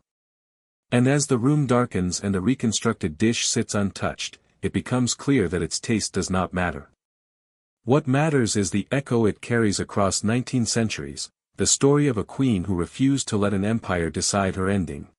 And as the room darkens and the reconstructed dish sits untouched, it becomes clear that its taste does not matter. What matters is the echo it carries across 19 centuries, the story of a queen who refused to let an empire decide her ending.